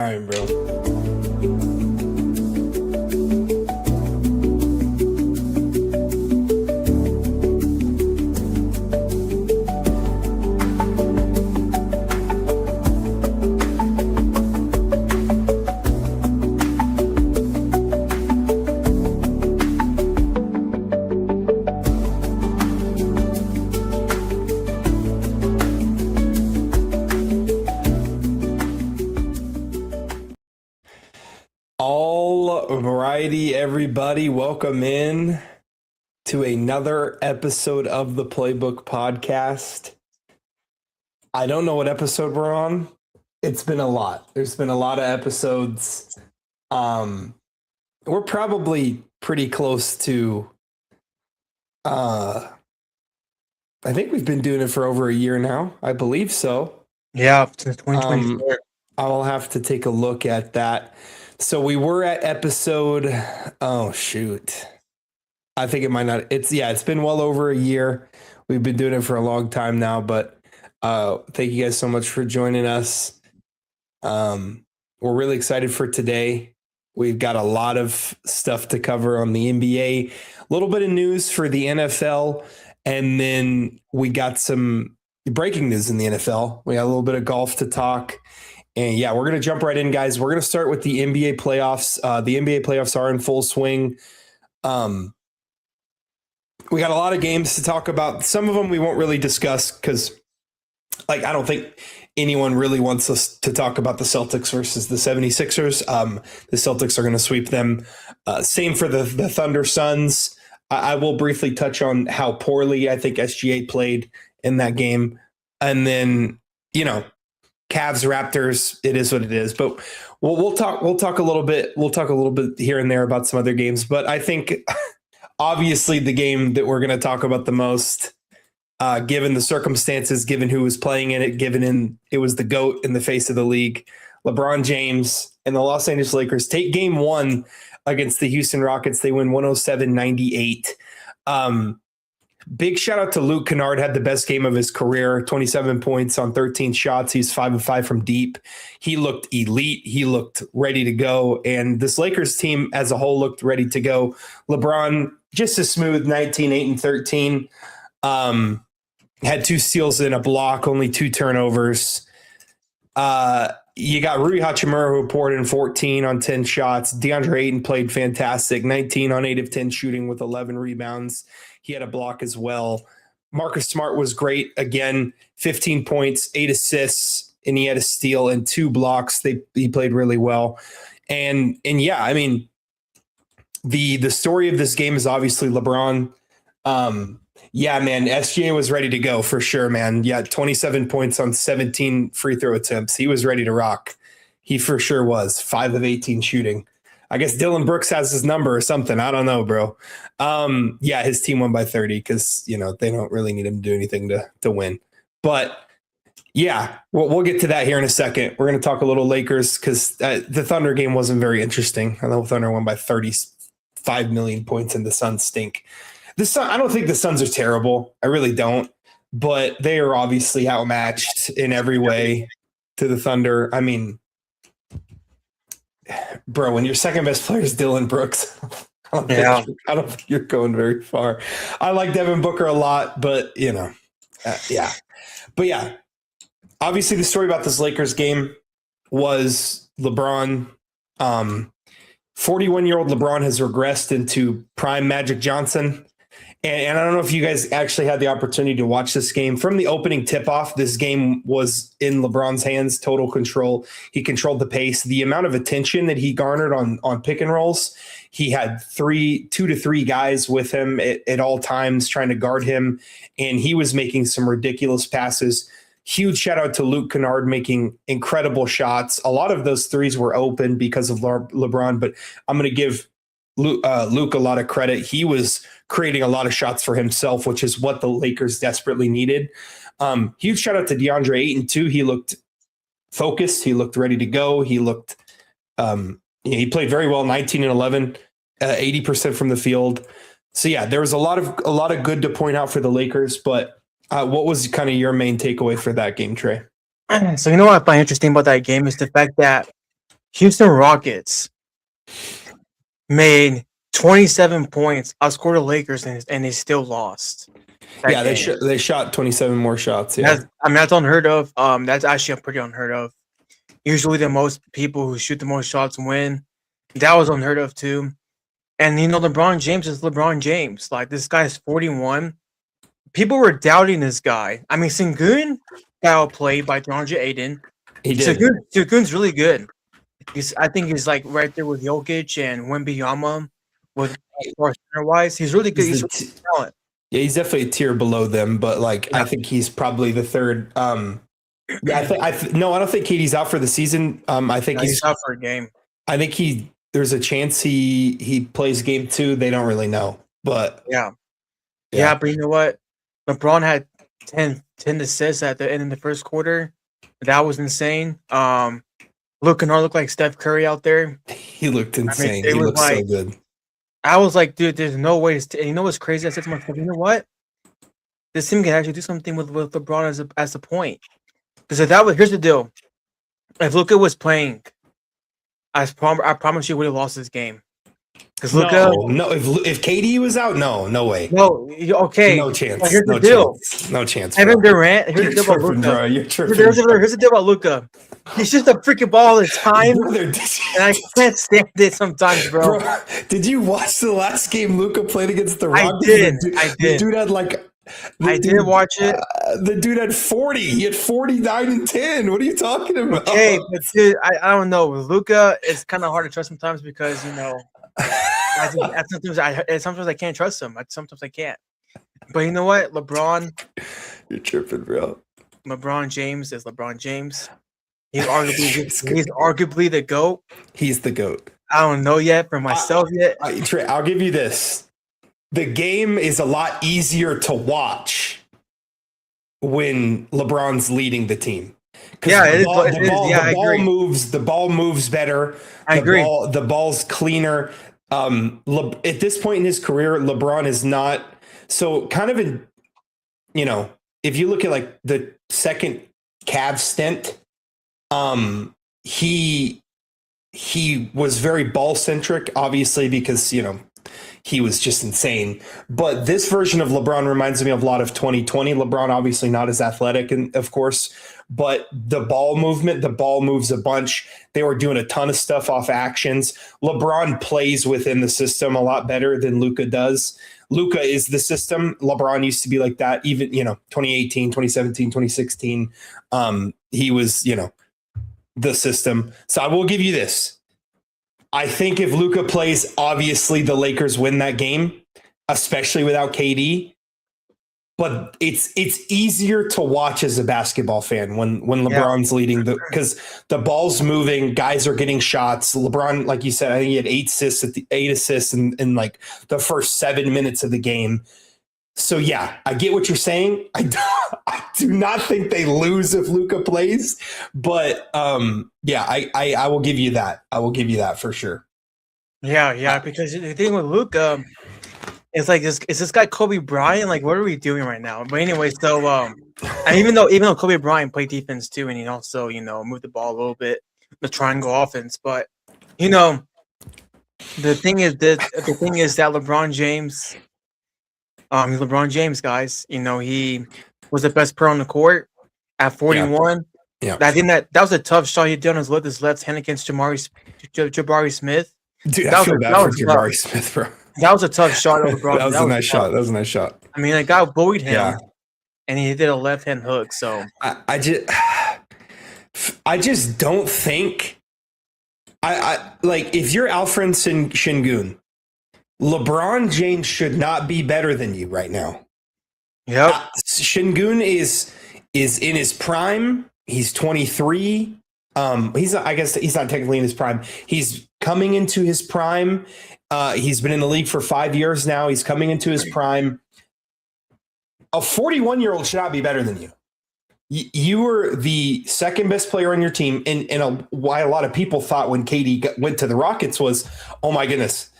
All right, bro. All righty, everybody. Welcome in to another episode of the Playbook Podcast. I don't know what episode we're on. It's been a lot. There's been a lot of episodes. We're probably pretty close to I think we've been doing it for over a year now. I believe so. Yeah, since 2024. I'll have to take a look at that. So we were at episode, oh shoot. I think it might not, it's been well over a year. We've been doing it for a long time now, but thank you guys so much for joining us. We're really excited for today. We've got a lot of stuff to cover on the NBA, a little bit of news for the NFL, and then we got some breaking news in the NFL. We got a little bit of golf to talk. And yeah, we're going to jump right in, guys. We're going to start with the NBA playoffs. The NBA playoffs are in full swing. We got a lot of games to talk about. Some of them we won't really discuss because, I don't think anyone really wants us to talk about the Celtics versus the 76ers. The Celtics are going to sweep them. Same for the Thunder Suns. I will briefly touch on how poorly I think SGA played in that game. And then, Cavs, Raptors, it is what it is. But we'll talk a little bit. We'll talk a little bit here and there about some other games. But I think obviously the game that we're going to talk about the most, given the circumstances, given who was playing in it, it was the GOAT in the face of the league, LeBron James and the Los Angeles Lakers take game one against the Houston Rockets. They win 107-98. Big shout out to Luke Kennard, had the best game of his career, 27 points on 13 shots. He's 5 of 5 from deep. He looked elite. He looked ready to go. And this Lakers team as a whole looked ready to go. LeBron, just a smooth 19, 8, and 13. Had 2 steals and a block, only 2 turnovers. You got Rui Hachimura, who poured in 14 on 10 shots. DeAndre Ayton played fantastic, 19 on 8 of 10 shooting with 11 rebounds. He had a block as well. Marcus Smart was great. Again, 15 points, 8 assists, and he had a steal and 2 blocks. He played really well. And yeah, I mean, the story of this game is obviously LeBron. Yeah, man, SGA was ready to go for sure, man. Yeah, 27 points on 17 free throw attempts. He was ready to rock. He for sure was. 5 of 18 shooting. I guess Dylan Brooks has his number or something. I don't know, bro. Yeah, his team won by 30 because, they don't really need him to do anything to win. But yeah, we'll get to that here in a second. We're going to talk a little Lakers because the Thunder game wasn't very interesting. I know Thunder won by 35 million points and the Suns stink. I don't think the Suns are terrible. I really don't. But they are obviously outmatched in every way to the Thunder. I mean, bro, when your second best player is Dylan Brooks, I don't think you're going very far. I like Devin Booker a lot, but yeah. But yeah, obviously the story about this Lakers game was LeBron. 41-year-old LeBron has regressed into prime Magic Johnson. And I don't know if you guys actually had the opportunity to watch this game. From the opening tip-off, this game was in LeBron's hands, total control. He controlled the pace. The amount of attention that he garnered on pick and rolls, he had 2 to 3 guys with him at all times trying to guard him, and he was making some ridiculous passes. Huge shout out to Luke Kennard making incredible shots. A lot of those threes were open because of LeBron, but I'm going to give Luke a lot of credit. He was creating a lot of shots for himself, which is what the Lakers desperately needed. Huge shout out to DeAndre Ayton too. He looked focused. He looked ready to go. He looked, he played very well. 19 and 11, 80% from the field. So yeah, there was a lot of good to point out for the Lakers. But what was kind of your main takeaway for that game, Trey? So what I find interesting about that game is the fact that Houston Rockets made 27 points, outscored the Lakers, and they still lost. Yeah, they shot 27 more shots. Yeah, that's unheard of. That's actually pretty unheard of. Usually, the most people who shoot the most shots win. That was unheard of too. And LeBron James is LeBron James. Like, this guy's 41. People were doubting this guy. I mean, Sengun got outplayed by DeAndre Ayton. he did. Sengun's really good. I think he's like right there with Jokic and Wembanyama. With wise, he's really good. He's really talent. Yeah, he's definitely a tier below them, but I think he's probably the third. Yeah, I don't think KD's out for the season. I think he's out for a game. I think there's a chance he plays game 2. They don't really know, but yeah. But you know what? LeBron had 10 assists at the end of the first quarter. That was insane. Luke Kennard looked like Steph Curry out there. He looked insane. He looked so good. I was like, dude, there's no way. And you know what's crazy? I said to myself, you know what? This team can actually do something with LeBron as a point. Because here's the deal. If Luka was playing, I promise you would have lost this game. Because Luka, no, if KD was out, no way. No, okay, no chance. Here's the deal. No chance. Kevin Durant. Here's the deal about Luka. Here's the deal about Luka. He's just a freaking ball all the time, and I can't stand it sometimes, bro. Did you watch the last game Luka played against the Rockets? I did. The dude had did watch it. The dude had 40. He had 49 and 10. What are you talking about? Okay, but dude, I don't know. With Luka, it's kind of hard to trust sometimes because sometimes I can't trust him. Sometimes I can't. But you know what? LeBron. You're tripping, bro. LeBron James is LeBron James. He's arguably the GOAT. He's the GOAT. I don't know yet for myself yet. I'll give you this. The game is a lot easier to watch when LeBron's leading the team. Yeah, the ball moves better. I agree. The ball's cleaner. At this point in his career, LeBron is not so kind of if you look at the second Cavs stint, he was very ball centric, obviously, because he was just insane. But this version of LeBron reminds me of a lot of 2020 LeBron, obviously not as athletic, and of course, but the ball moves a bunch. They were doing a ton of stuff off actions. LeBron plays within the system a lot better than Luka does. Luka is the system. LeBron used to be like that. Even, 2018, 2017, 2016. He was, the system. So I will give you this. I think if Luka plays, obviously the Lakers win that game, especially without KD. But it's easier to watch as a basketball fan when LeBron's leading because the ball's moving, guys are getting shots. LeBron, like you said, I think he had 8 assists in the first 7 minutes of the game. So yeah, I get what you're saying. I do not think they lose if Luka plays, but I will give you that. I will give you that for sure. Yeah, because the thing with Luka. It's like is this guy Kobe Bryant? Like, what are we doing right now? But anyway, so and even though Kobe Bryant played defense too, and he also moved the ball a little bit, the triangle offense. But the thing is that LeBron James, LeBron James, guys, he was the best player on the court at 41. Yeah. I think that was a tough shot he did on his left hand against Jabari Smith. Dude, I feel bad for Jabari Smith, bro. That was a tough shot of LeBron. That was a nice shot. I mean, a guy bullied him, and he did a left-hand hook. So I just don't think if you're Alfred Şengün, LeBron James should not be better than you right now. Yep. Şengün is in his prime. He's 23. I guess he's not technically in his prime. He's coming into his prime. He's been in the league for 5 years now. He's coming into his prime. A 41-year-old should not be better than you. You were the second best player on your team. And why a lot of people thought when KD went to the Rockets was, oh my goodness,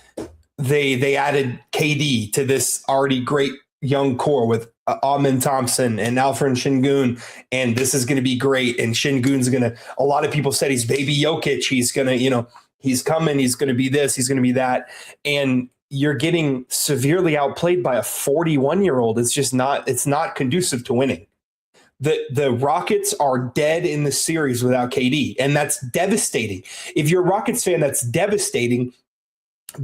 they added KD to this already great young core with Amin Thompson and Alfred Şengün, and this is going to be great. And Şengün's going to. A lot of people said he's baby Jokic. He's going to, he's coming. He's going to be this. He's going to be that. And you're getting severely outplayed by a 41-year-old. It's just not. It's not conducive to winning. The Rockets are dead in the series without KD, and that's devastating. If you're a Rockets fan, that's devastating,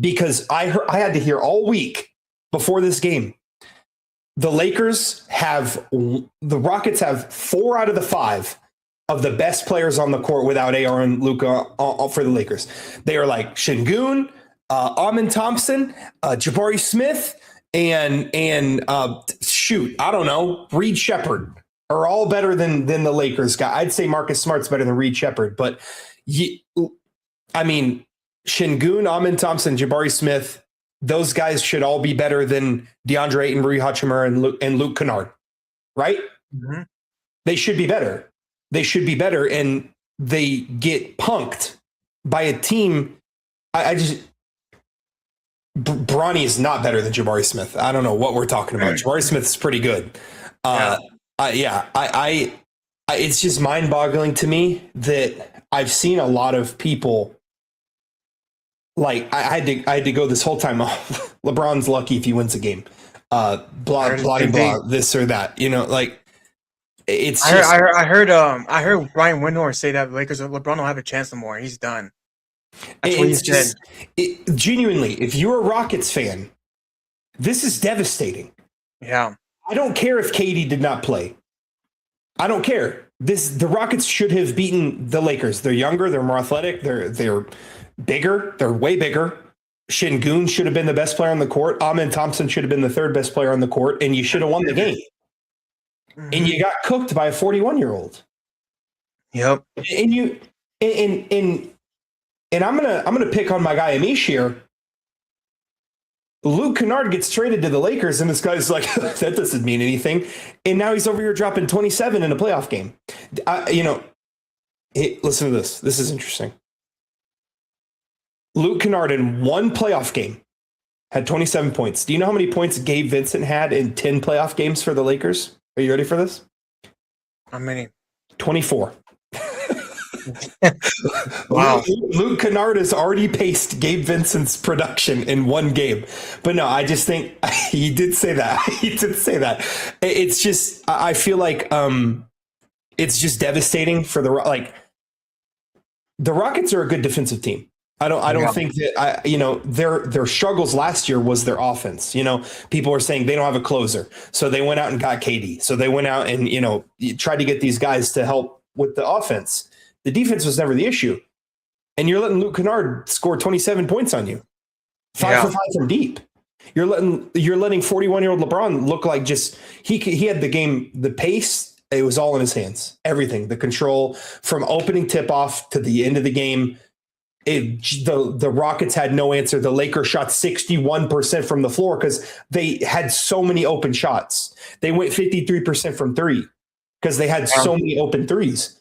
because I had to hear all week before this game, the Rockets have 4 out of the 5 of the best players on the court without AR and Luka for the Lakers. They are like Şengün, Amin Thompson, Jabari Smith, and I don't know, Reed Shepherd are all better than the Lakers guy. I'd say Marcus Smart's better than Reed Shepherd, but Şengün, Amin Thompson, Jabari Smith, those guys should all be better than DeAndre Ayton, Rui Hachimura, and Luke Kennard, right? Mm-hmm. They should be better. They should be better, and they get punked by a team. Bronny is not better than Jabari Smith. I don't know what we're talking about. Jabari Smith is pretty good. It's just mind-boggling to me that I've seen a lot of people. Like I had to go this whole time. LeBron's lucky if he wins a game. Blah blah blah. This or that. Like it's. I heard Brian Windhorst say that LeBron don't have a chance anymore. He's done. That's what he said. Genuinely, if you're a Rockets fan, this is devastating. Yeah. I don't care if KD did not play. I don't care. The Rockets should have beaten the Lakers. They're younger. They're more athletic. They're bigger. They're way bigger. Şengün should have been the best player on the court. Amin Thompson should have been the 3rd best player on the court, and you should have won the game. Mm-hmm. And you got cooked by a 41-year-old. Yep. And I'm gonna pick on my guy Amish here. Luke Kennard gets traded to the Lakers, and this guy's like, that doesn't mean anything. And now he's over here dropping 27 in a playoff game. Hey, listen to this. This is interesting. Luke Kennard in one playoff game had 27 points. Do you know how many points Gabe Vincent had in 10 playoff games for the Lakers? Are you ready for this? How many? 24. Wow. Luke Kennard has already paced Gabe Vincent's production in one game. But no, I just think he did say that. He did say that. It's just, I feel like it's just devastating for the Rockets are a good defensive team. I don't think that their struggles last year was their offense. People were saying they don't have a closer. So they went out and got KD. So they went out and, tried to get these guys to help with the offense. The defense was never the issue. And you're letting Luke Kennard score 27 points on you. 5 for 5 from deep. You're letting 41-year-old LeBron look like just he had the game, the pace, it was all in his hands. Everything, the control from opening tip-off to the end of the game. The Rockets had no answer. The Lakers shot 61% from the floor because they had so many open shots. They went 53% from 3 because they had so many open threes.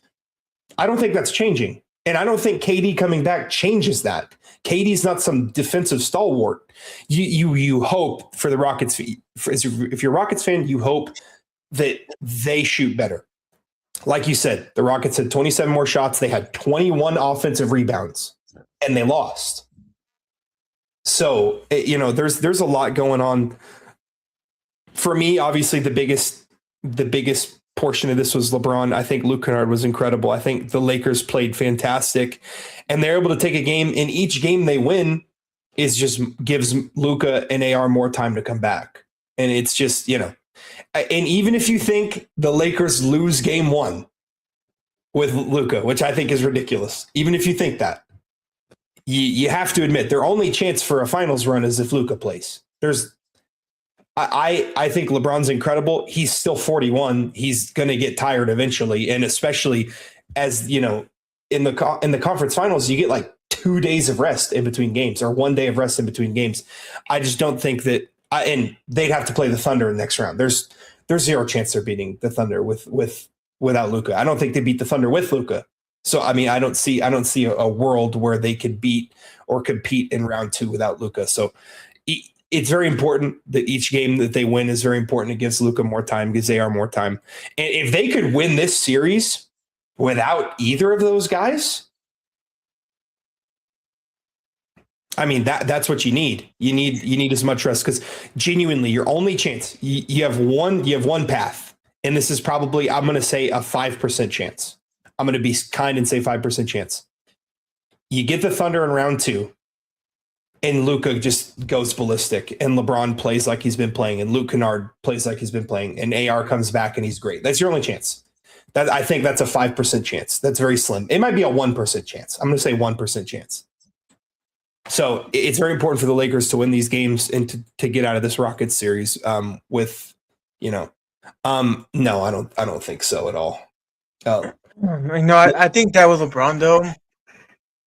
I don't think that's changing. And I don't think KD coming back changes that. KD's not some defensive stalwart. You hope for the Rockets. If you're a Rockets fan, you hope that they shoot better. Like you said, the Rockets had 27 more shots. They had 21 offensive rebounds, and they lost. So, there's a lot going on. For me, obviously, the biggest portion of this was LeBron. I think Luke Kennard was incredible. I think the Lakers played fantastic, and they're able to take a game. And each game they win is just gives Luka and AR more time to come back. And it's just, and even if you think the Lakers lose game 1 with Luka, which I think is ridiculous, even if you think that, you have to admit their only chance for a finals run is if Luka plays. I think LeBron's incredible. He's still 41. He's going to get tired eventually. And especially as, in the conference finals, you get like 2 days of rest in between games or 1 day of rest in between games. I just don't think that, and they'd have to play the Thunder in the next round. There's zero chance they're beating the Thunder without Luka. I don't think they beat the Thunder with Luka. So, I mean, I don't see a world where they could beat or compete in round 2 without Luka. So it's very important that each game that they win is very important. It gives Luka more time, gives AR more time. And if they could win this series without either of those guys, I mean, that's what you need. You need as much rest, because genuinely your only chance, you have one path. And this is probably, I'm going to say, a 5% chance. I'm going to be kind and say 5% chance. You get the Thunder in round 2, and Luka just goes ballistic, and LeBron plays like he's been playing, and Luke Kennard plays like he's been playing, and AR comes back and he's great. That's your only chance. I think that's a 5% chance. That's very slim. It might be a 1% chance. I'm going to say 1% chance. So it's very important for the Lakers to win these games and to get out of this Rockets series with, no, I don't think so at all. I think that with LeBron though,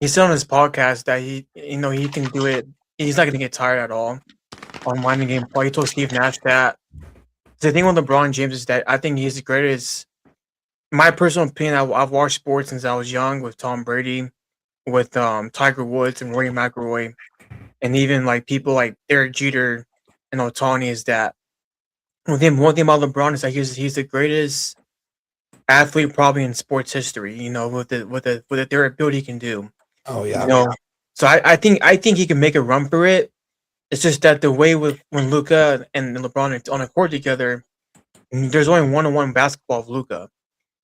he said on his podcast that he can do it. He's not going to get tired at all on winding game play. He told Steve Nash that. The thing with LeBron James is that I think he's the greatest. My personal opinion, I've watched sports since I was young with Tom Brady, with Tiger Woods and Rory McIlroy, and even like people like Derek Jeter and Ohtani, is that one thing about LeBron is that he's the greatest athlete probably in sports history. With the durability he can do. Oh yeah. So I think he can make a run for it. It's just that the way when Luka and LeBron are on a court together, there's only one-on-one basketball of Luka,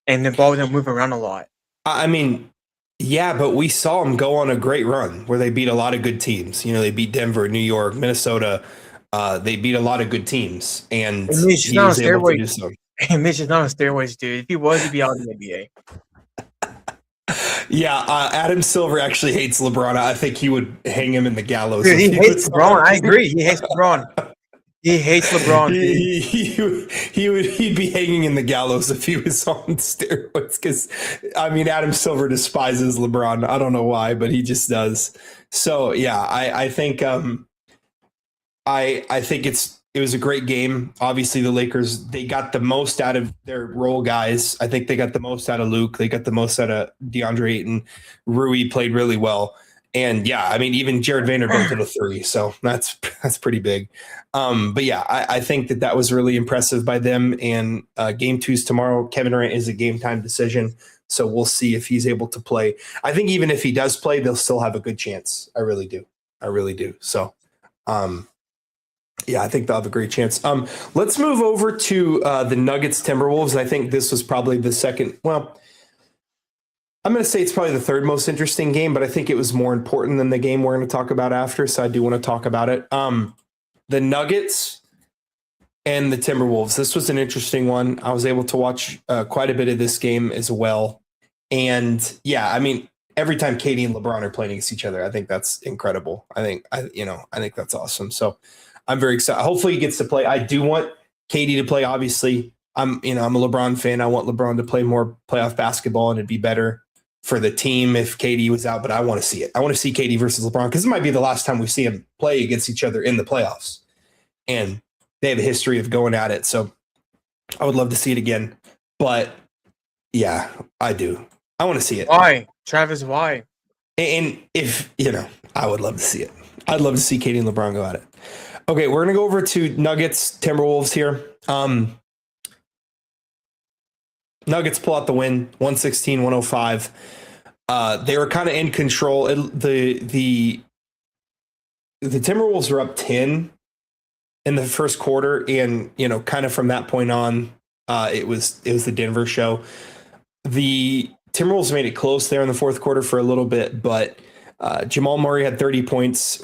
and the ball doesn't move around a lot. I mean, yeah, but we saw them go on a great run where they beat a lot of good teams. They beat Denver, New York, Minnesota. They beat a lot of good teams, and Mitch is he not on was able to do steroids. so. Mitch is not on steroids, dude. If he was, he'd be out in the NBA. Yeah, Adam Silver actually hates LeBron. I think he would hang him in the gallows. Dude, he hates LeBron. I agree. He hates LeBron. He hates LeBron. He'd be hanging in the gallows if he was on steroids. Because Adam Silver despises LeBron. I don't know why, but he just does. So yeah, I think I think it was a great game. Obviously, the Lakers, they got the most out of their role guys. I think they got the most out of Luke. They got the most out of DeAndre Ayton. Rui played really well. And yeah, even Jared Vanderbilt hit a 3. So that's pretty big. But yeah, I think that was really impressive by them. And game 2's tomorrow. Kevin Durant is a game time decision. So we'll see if he's able to play. I think even if he does play, they'll still have a good chance. I really do. So, yeah, I think they'll have a great chance. Let's move over to the Nuggets Timberwolves. I think this was probably the second. Well, I'm going to say it's probably the third most interesting game, but I think it was more important than the game we're going to talk about after. So I do want to talk about it. The Nuggets and the Timberwolves. This was an interesting one. I was able to watch quite a bit of this game as well. And yeah, every time Katie and LeBron are playing against each other, I think that's incredible. I think that's awesome. So I'm very excited. Hopefully he gets to play. I do want Katie to play. Obviously, I'm a LeBron fan. I want LeBron to play more playoff basketball, and it'd be better for the team if KD was out. But I want to see it. I want to see KD versus LeBron, because it might be the last time we see them play against each other in the playoffs. And they have a history of going at it. So I would love to see it again. But yeah, I do. I want to see it. Why, Travis? Why? And if I would love to see it. I'd love to see KD and LeBron go at it. Okay, we're going to go over to Nuggets, Timberwolves here. Nuggets pull out the win, 116-105. They were kind of in control. The Timberwolves were up 10 in the first quarter, and kind of from that point on, it was the Denver show. The Timberwolves made it close there in the fourth quarter for a little bit, but Jamal Murray had 30 points.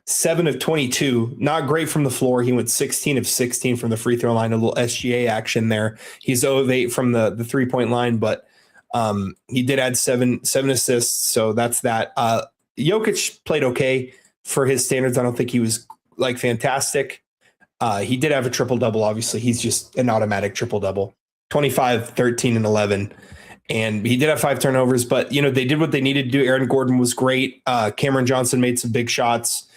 7 of 22, not great from the floor. He went 16 of 16 from the free throw line, a little SGA action there. He's 0 of 8 from the 3-point line, but he did add seven assists. So that's that. Jokic played okay for his standards. I don't think he was fantastic. He did have a triple double. Obviously, he's just an automatic triple double, 25, 13, and 11. And he did have 5 turnovers, but they did what they needed to do. Aaron Gordon was great. Cameron Johnson made some big shots.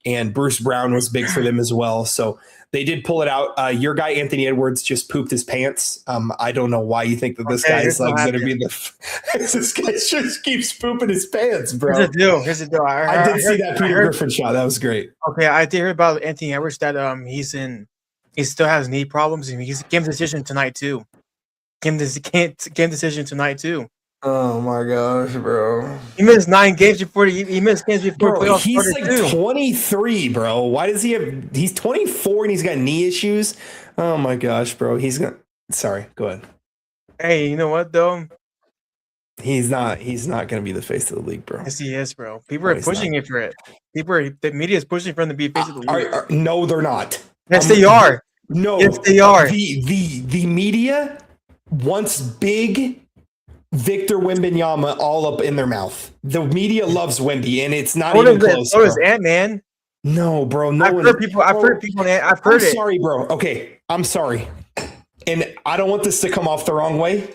and Bruce Brown was big for them as well. So they did pull it out. Your guy Anthony Edwards just pooped his pants. I don't know why you think that this guy is like going to be the. This guy just keeps pooping his pants, bro. Here's the deal. I did see that Peter Griffin shot. That was great. Okay, I did hear about Anthony Edwards that he still has knee problems, and he's game decision tonight too. Game decision tonight too. Oh my gosh, bro! He missed 9 games before he missed games before playoffs. He's like 23, bro. Why does he have? He's 24 and he's got knee issues. Oh my gosh, bro. He's gonna. Sorry, go ahead. Hey, you know what though? He's not gonna be the face of the league, bro. Yes, he is, bro. People are pushing it for it. The media is pushing for him to be face of the league. No, they're not. Yes, they are. No, yes, they are. The media wants big Victor Wembanyama all up in their mouth. The media loves Wemby, and it's not even close. So is Ant-Man. No, bro. I've heard people. I'm sorry, bro. Okay, I'm sorry, and I don't want this to come off the wrong way.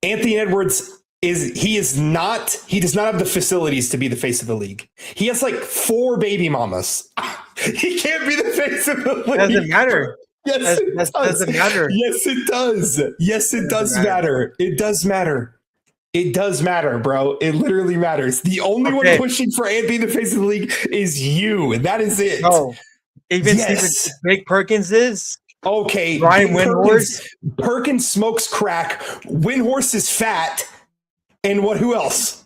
Anthony Edwards he does not have the facilities to be the face of the league. He has like 4 baby mamas. He can't be the face of the league. Doesn't matter. Yes, that doesn't matter. Yes, it does. Yes, it does matter. It does matter. It does matter, bro. It literally matters. The only one pushing for Anthony the face of the league is you, and that is it. No, even Big Perkins is. Okay, Brian Windhorst. Perkins smokes crack. Windhorst is fat. And who else?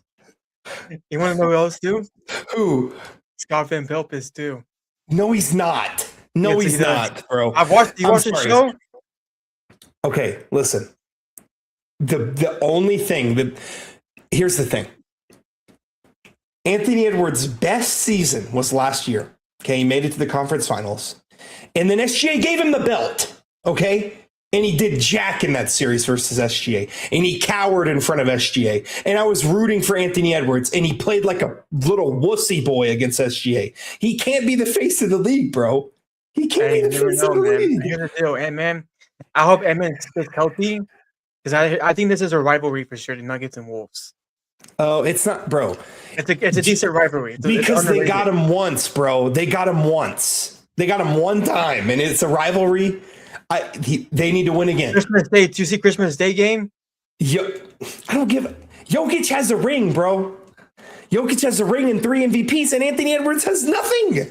You want to know who else too? Who? Scott Van Pelt is too. No, he's not. No, he's not, bro. You watched the show? Okay, listen. The only thing here's the thing. Anthony Edwards' best season was last year. Okay, he made it to the conference finals. And then SGA gave him the belt. Okay? And he did jack in that series versus SGA. And he cowered in front of SGA. And I was rooting for Anthony Edwards. And he played like a little wussy boy against SGA. He can't be the face of the league, bro. He can't be the face of the league. Here's the deal, Ant-Man. I hope Ant-Man stays healthy. Because I think this is a rivalry for sure, the Nuggets and Wolves. Oh, it's not, bro. It's a decent rivalry. Because they got him once, bro. They got him once. They got him one time. And it's a rivalry. They need to win again. Christmas Day. Do you see Christmas Day game? I don't give. Jokic has a ring, bro. Jokic has a ring and 3 MVPs, and Anthony Edwards has nothing.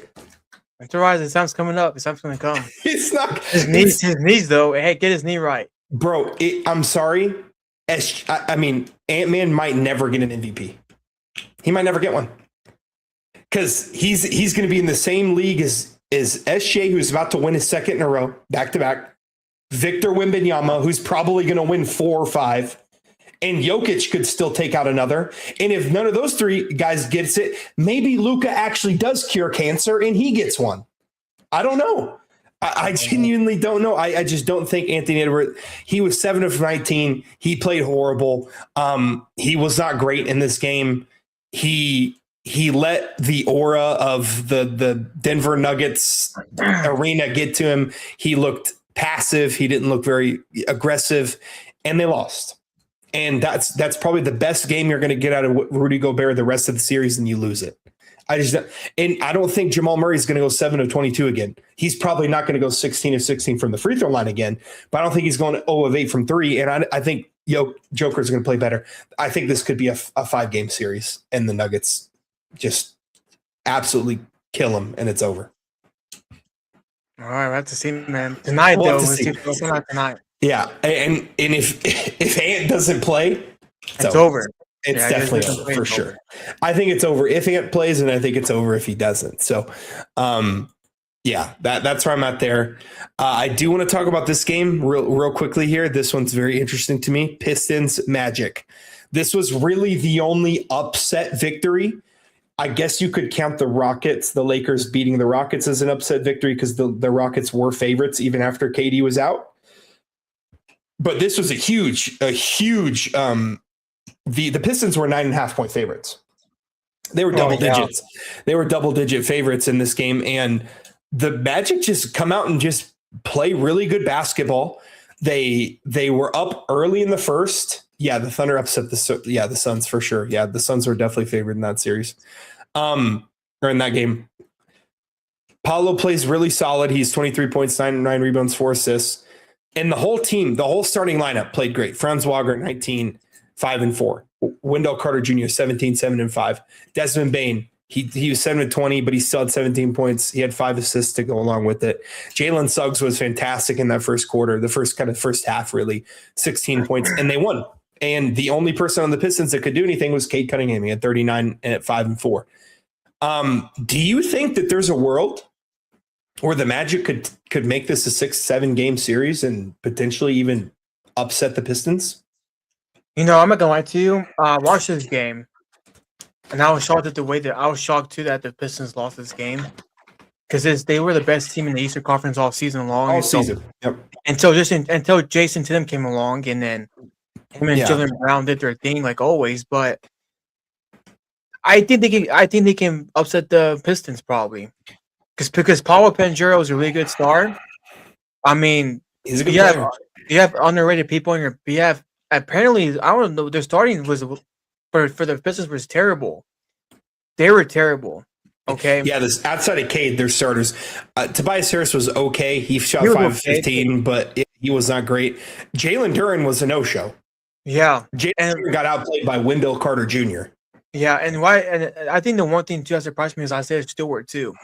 Winterize, his time's coming up. His time's going to come. It's not his knees though. Hey, get his knee right, bro. I'm sorry. I mean, Ant-Man might never get an MVP. He might never get one because he's going to be in the same league as SJ, who's about to win his second in a row, back to back. Victor Wembanyama, who's probably going to win 4 or 5. And Jokic could still take out another. And if none of those 3 guys gets it, maybe Luka actually does cure cancer and he gets one. I don't know. I genuinely don't know. I just don't think Anthony Edwards, he was 7 of 19. He played horrible. He was not great in this game. He let the aura of the Denver Nuggets arena get to him. He looked passive. He didn't look very aggressive, and they lost. And that's probably the best game you're going to get out of Rudy Gobert the rest of the series, and you lose it. I don't think Jamal Murray is going to go 7 of 22 again. He's probably not going to go 16 of 16 from the free throw line again, but I don't think he's going 0 of 8 from 3. And I think Joker's going to play better. I think this could be a 5-game series, and the Nuggets just absolutely kill him, and it's over. All right, we'll have to see, man. Tonight, though. Tonight. Yeah, and if Ant doesn't play, it's over. It's definitely over for sure. I think it's over if Ant plays, and I think it's over if he doesn't. So, yeah, that's where I'm at there. I do want to talk about this game real quickly here. This one's very interesting to me. Pistons Magic. This was really the only upset victory. I guess you could count the Lakers beating the Rockets as an upset victory because the Rockets were favorites even after KD was out. But this was a huge. The Pistons were 9.5-point favorites. They were double digits. They were double-digit favorites in this game, and the Magic just come out and just play really good basketball. They were up early in the first. Yeah, the Thunder upset the Suns for sure. Yeah, the Suns were definitely favored in that series, or in that game. Paolo plays really solid. He's 23 points, 9 rebounds, 4 assists. And the whole team, the whole starting lineup played great. Franz Wagner, 19, 5 and 4. Wendell Carter Jr., 17, 7 and 5. Desmond Bane, he was 7 and 20, but he still had 17 points. He had 5 assists to go along with it. Jalen Suggs was fantastic in that first quarter, the first half, really. 16 points, and they won. And the only person on the Pistons that could do anything was Cade Cunningham. He had 39 and at 5 and 4. Do you think that there's a world where the Magic could make this a 6-7 game series and potentially even upset the Pistons? I'm not gonna lie to you. I watched this game, and I was shocked at the way that that the Pistons lost this game, because they were the best team in the Eastern Conference all season long. All season, yep. Until Jason Tatum came along, and then him and Jaylen Brown did their thing like always. But I think they can upset the Pistons probably, because Paulo Banchero is a really good star. I mean, he's a good player. You have underrated people in your. You have apparently, I don't know. Their starting was for the Pistons was terrible. They were terrible. Okay. Yeah, this outside of Cade, their starters. Tobias Harris was okay. He shot 5 of 15, but he was not great. Jalen Duren was a no-show. Yeah, Jalen Duren got outplayed by Wendell Carter Jr. Yeah, and I think the one thing too that surprised me is Isaiah Stewart too.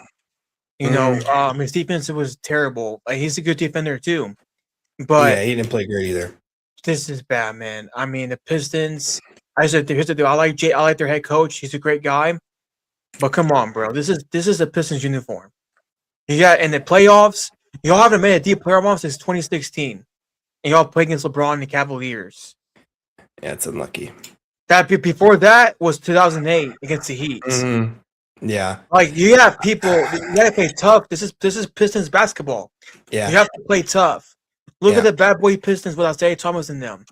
His defense was terrible. Like, he's a good defender too, but he didn't play great either. This is bad, man. I mean, the Pistons. Here's the deal. I like their head coach. He's a great guy, but come on, bro. This is a Pistons uniform. You got in the playoffs. Y'all haven't made a deep playoff since 2016, and y'all played against LeBron and the Cavaliers. Yeah, it's unlucky. That before that was 2008 against the Heat. Mm-hmm. Yeah, like you have people. You gotta play tough. This is Pistons basketball. Yeah, you have to play tough. Look at the bad boy Pistons with Isaiah Thomas in them.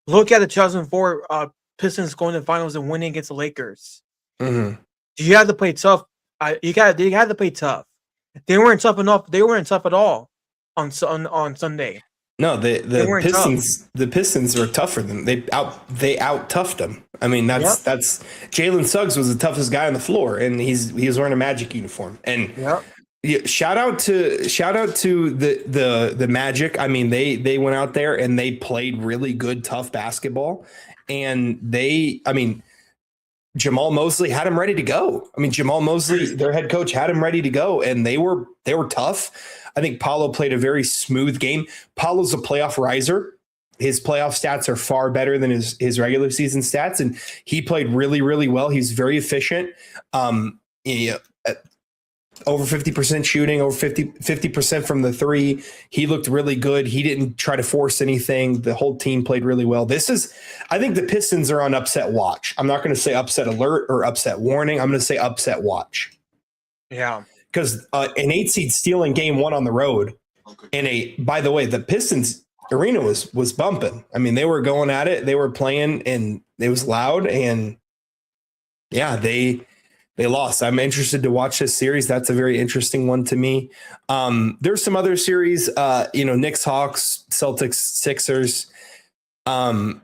Look at the 2004 Pistons going to the finals and winning against the Lakers. Mm-hmm. You have to play tough. They had to play tough. They weren't tough enough. They weren't tough at all on Sunday. No, the Pistons were tougher than they out toughed them. I mean, that's Jalen Suggs was the toughest guy on the floor, and he was wearing a Magic uniform. And shout out to the Magic. I mean, they went out there and they played really good, tough basketball, and Jamal Mosley had him ready to go. I mean, Jamal Mosley, their head coach, had him ready to go, and they were tough. I think Paolo played a very smooth game. Paolo's a playoff riser. His playoff stats are far better than his regular season stats, and he played really, really well. He's very efficient. Over 50% shooting, over 50% from the three. He looked really good. He didn't try to force anything. The whole team played really well. I think the Pistons are on upset watch. I'm not going to say upset alert or upset warning. I'm going to say upset watch. Yeah. Because an 8 seed stealing game 1 on the road, by the way, the Pistons arena was bumping. I mean, they were going at it. They were playing, and it was loud. And yeah, they lost. I'm interested to watch this series. That's a very interesting one to me. There's some other series, Knicks, Hawks, Celtics, Sixers, and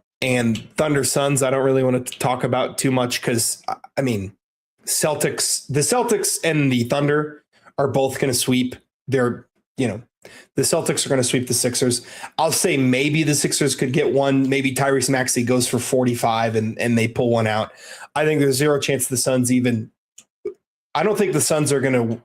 Thunder, Suns. I don't really want to talk about too much because, I mean, the Celtics and the Thunder are both going to sweep. The Celtics are going to sweep the Sixers. I'll say maybe the Sixers could get one. Maybe Tyrese Maxey goes for 45 and they pull one out. I think there's zero chance the Suns even. I don't think the Suns are going to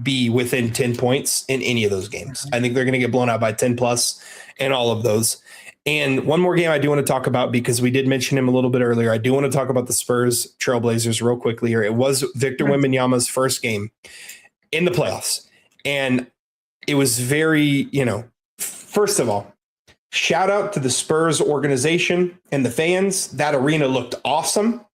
be within 10 points in any of those games. I think they're going to get blown out by 10 plus in all of those. And one more game I do want to talk about, because we did mention him a little bit earlier. I do want to talk about the Spurs Trailblazers real quickly here. It was Victor Wembanyama's first game in the playoffs. And it was very, first of all, shout out to the Spurs organization and the fans. That arena looked awesome.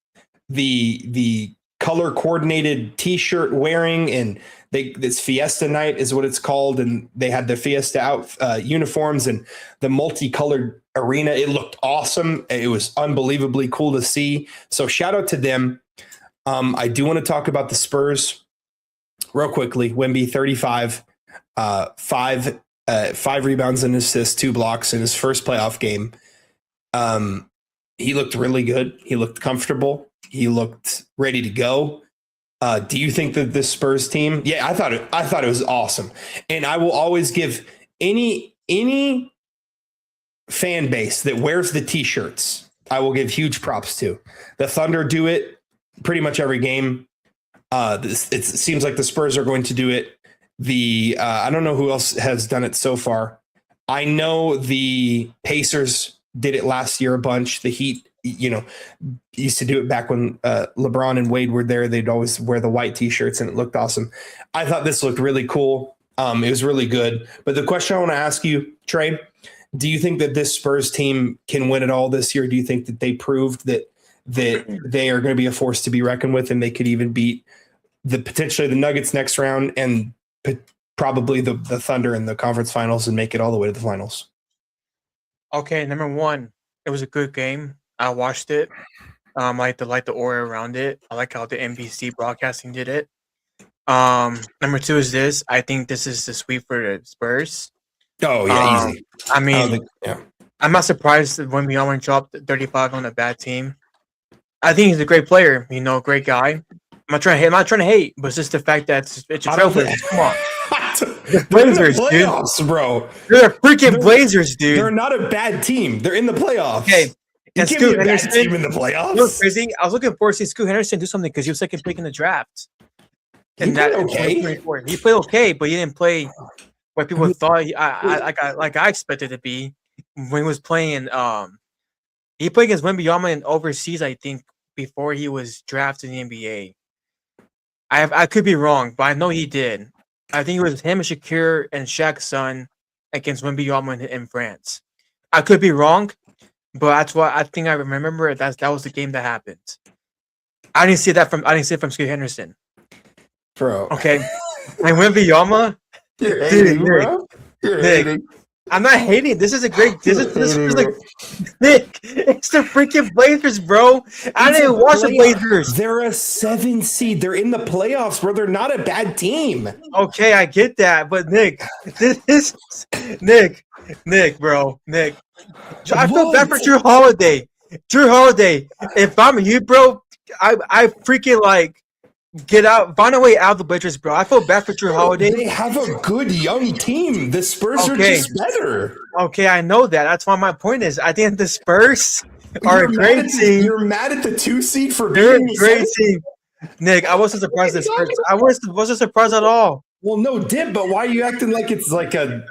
The color coordinated t-shirt wearing, and this Fiesta night is what it's called. And they had the Fiesta out uniforms and the multicolored arena. It looked awesome. It was unbelievably cool to see. So shout out to them. I do want to talk about the Spurs real quickly. Wemby, 35, 5 rebounds and assists, 2 blocks in his first playoff game. He looked really good. He looked comfortable. He looked ready to go. Do you think that this Spurs team? Yeah, I thought it was awesome, and I will always give any fan base that wears the t-shirts, I will give huge props to. The Thunder do it pretty much every game. It seems like the Spurs are going to do it. I don't know who else has done it so far. I know the Pacers did it last year a bunch. The Heat, used to do it back when LeBron and Wade were there. They'd always wear the white t-shirts and it looked awesome. I thought this looked really cool. It was really good. But the question I want to ask you, Trey, do you think that this Spurs team can win it all this year? Do you think that they proved that they are going to be a force to be reckoned with, and they could even beat potentially the Nuggets next round and probably the Thunder in the conference finals and make it all the way to the finals? Okay, number one, it was a good game. I watched it. I like the aura around it. I like how the NBC broadcasting did it. Number two is this. I think this is the sweep for the Spurs. Oh yeah, easy. I mean, I'm not surprised that when Beyond dropped 35 on a bad team. I think he's a great player. Great guy. I'm not trying to hate, but it's just the fact that it's a Trailblazers. Come on. The Blazers, playoffs, dude. Bro. They're freaking Blazers, dude. They're not a bad team. They're in the playoffs. Okay. And Scoot Henderson team in the playoffs. Look, crazy. I was looking forward to see Scoot Henderson do something because he was second pick in the draft. He played okay. He played okay, but he didn't play what people thought I expected to be when he was playing. He played against Wembanyama in overseas, I think, before he was drafted in the NBA. I could be wrong, but I know he did. I think it was him and Shakir and Shaq's son against Wembanyama in France. I could be wrong, but that's what I think I remember. That was the game that happened. I didn't see it from Scoot Henderson. Bro. Okay. And Wembanyama, You're hating, bro. You're hating. I'm not hating. This is a great. This is like Nick. It's the freaking Blazers, bro. I didn't watch the Blazers. They're a 7 seed. They're in the playoffs, bro. They're not a bad team. Okay, I get that, but Nick, Nick, bro. I feel bad for Drew Holiday. Drew Holiday. If I'm you, bro, I freaking find a way out of the Blazers, bro. I feel bad for Drew Holiday. They have a good young team. The Spurs are just better. Okay, I know that. That's why my point is, I think the Spurs are a great team. You're mad at the 2 seed for They're being a great team. Nick, I wasn't surprised. I wasn't surprised at all. Well, no, dip. But why are you acting like it's like a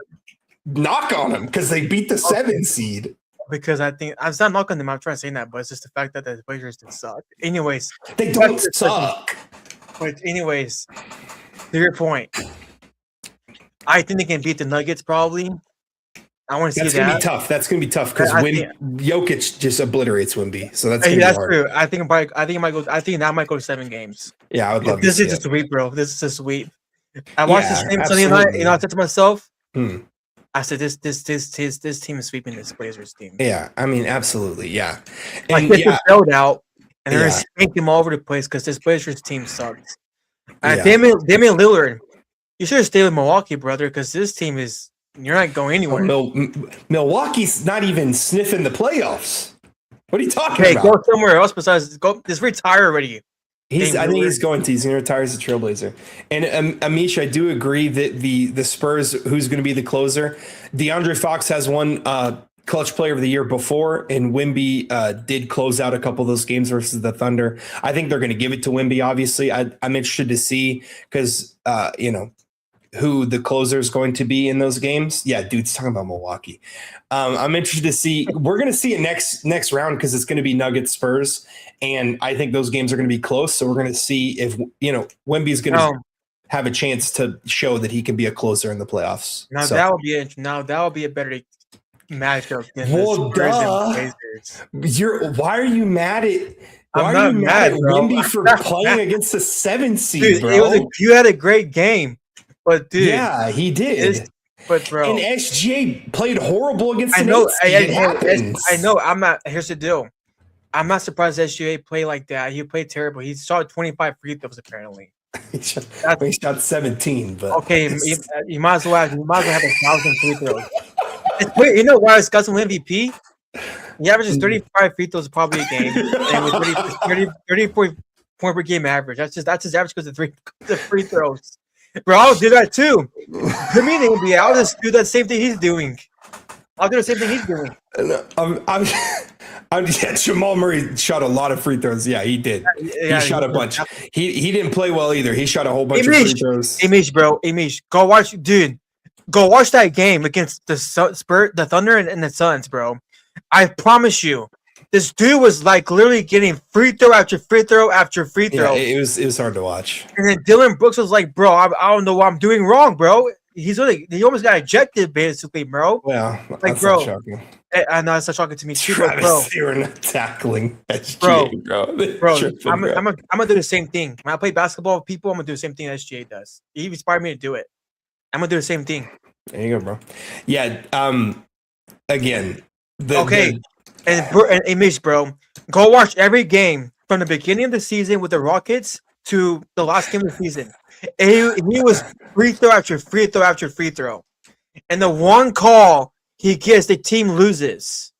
knock on them? Because they beat the 7 seed. Because I think I'm not knocking them. I'm trying to say that, but it's just the fact that the Blazers did suck. Anyways, they don't suck. But anyways, to your point, I think they can beat the Nuggets probably. I want to see that. That's gonna be tough because Jokic just obliterates Wemby. So that's hard. True. I think that might go to 7 games. Yeah, I would love. This is a sweep, bro. This is a sweep. I watched this game Sunday night. I said to myself, I said this team is sweeping this Blazers team. Yeah, I mean, absolutely, yeah. And they failed out, and they're spanking them all over the place because this Blazers team sucks. Damian Lillard, you should have stayed with Milwaukee, brother, because this team is. You're not going anywhere. Milwaukee's not even sniffing the playoffs. What are you talking about? Go somewhere else besides go. Just retire already. I think he's going to retire as a Trailblazer. And Amish, I do agree that the Spurs, who's going to be the closer, DeAndre Fox has won Clutch Player of the Year before, and Wemby did close out a couple of those games versus the Thunder. I think they're going to give it to Wemby. Obviously, I'm interested to see because who the closer is going to be in those games. Yeah, dude's talking about Milwaukee. I'm interested to see. We're going to see it next round because it's going to be Nuggets Spurs, and I think those games are going to be close. So we're going to see if Wemby's going to have a chance to show that he can be a closer in the playoffs. Now that would be a better matchup than the Spurs and Blazers. Why are you mad at? Why are you mad at Wemby for playing against the 7 seed, dude, bro? You had a great game. But dude, yeah, he did. But bro, and SGA played horrible against. I know. It happens. I know. I'm not. Here's the deal. I'm not surprised SGA played like that. He played terrible. He shot 25 free throws apparently. he shot 17, but okay, you might as well have 1,000 free throws. Wait, you know why it's got some MVP? He averages 35 free throws probably a game, and with 30 point per game average. That's his average because of the free throws. Bro, I'll do that too. Put me in the NBA. I'll just do that same thing he's doing. I'll do the same thing he's doing. Jamal Murray shot a lot of free throws. Yeah, he did. Yeah, he shot a bunch. He didn't play well either. He shot a whole bunch of free throws. Amish, go watch, dude. Go watch that game against the the Thunder and the Suns, bro. I promise you, this dude was like literally getting free throw after free throw after free throw. Yeah, it was hard to watch. And then Dylan Brooks was like, "Bro, I don't know what I'm doing wrong, bro." He almost got ejected, basically, bro. Yeah, like, that's bro. not shocking. I know it's not shocking to me too, Travis, bro. you're not tackling SGA, bro. I'm gonna do the same thing. When I play basketball with people, I'm gonna do the same thing SGA does. He inspired me to do it. I'm gonna do the same thing. There you go, bro. Yeah. Again. And Amish, bro, go watch every game from the beginning of the season with the Rockets to the last game of the season. And he was free throw after free throw after free throw, and the one call he gets, the team loses.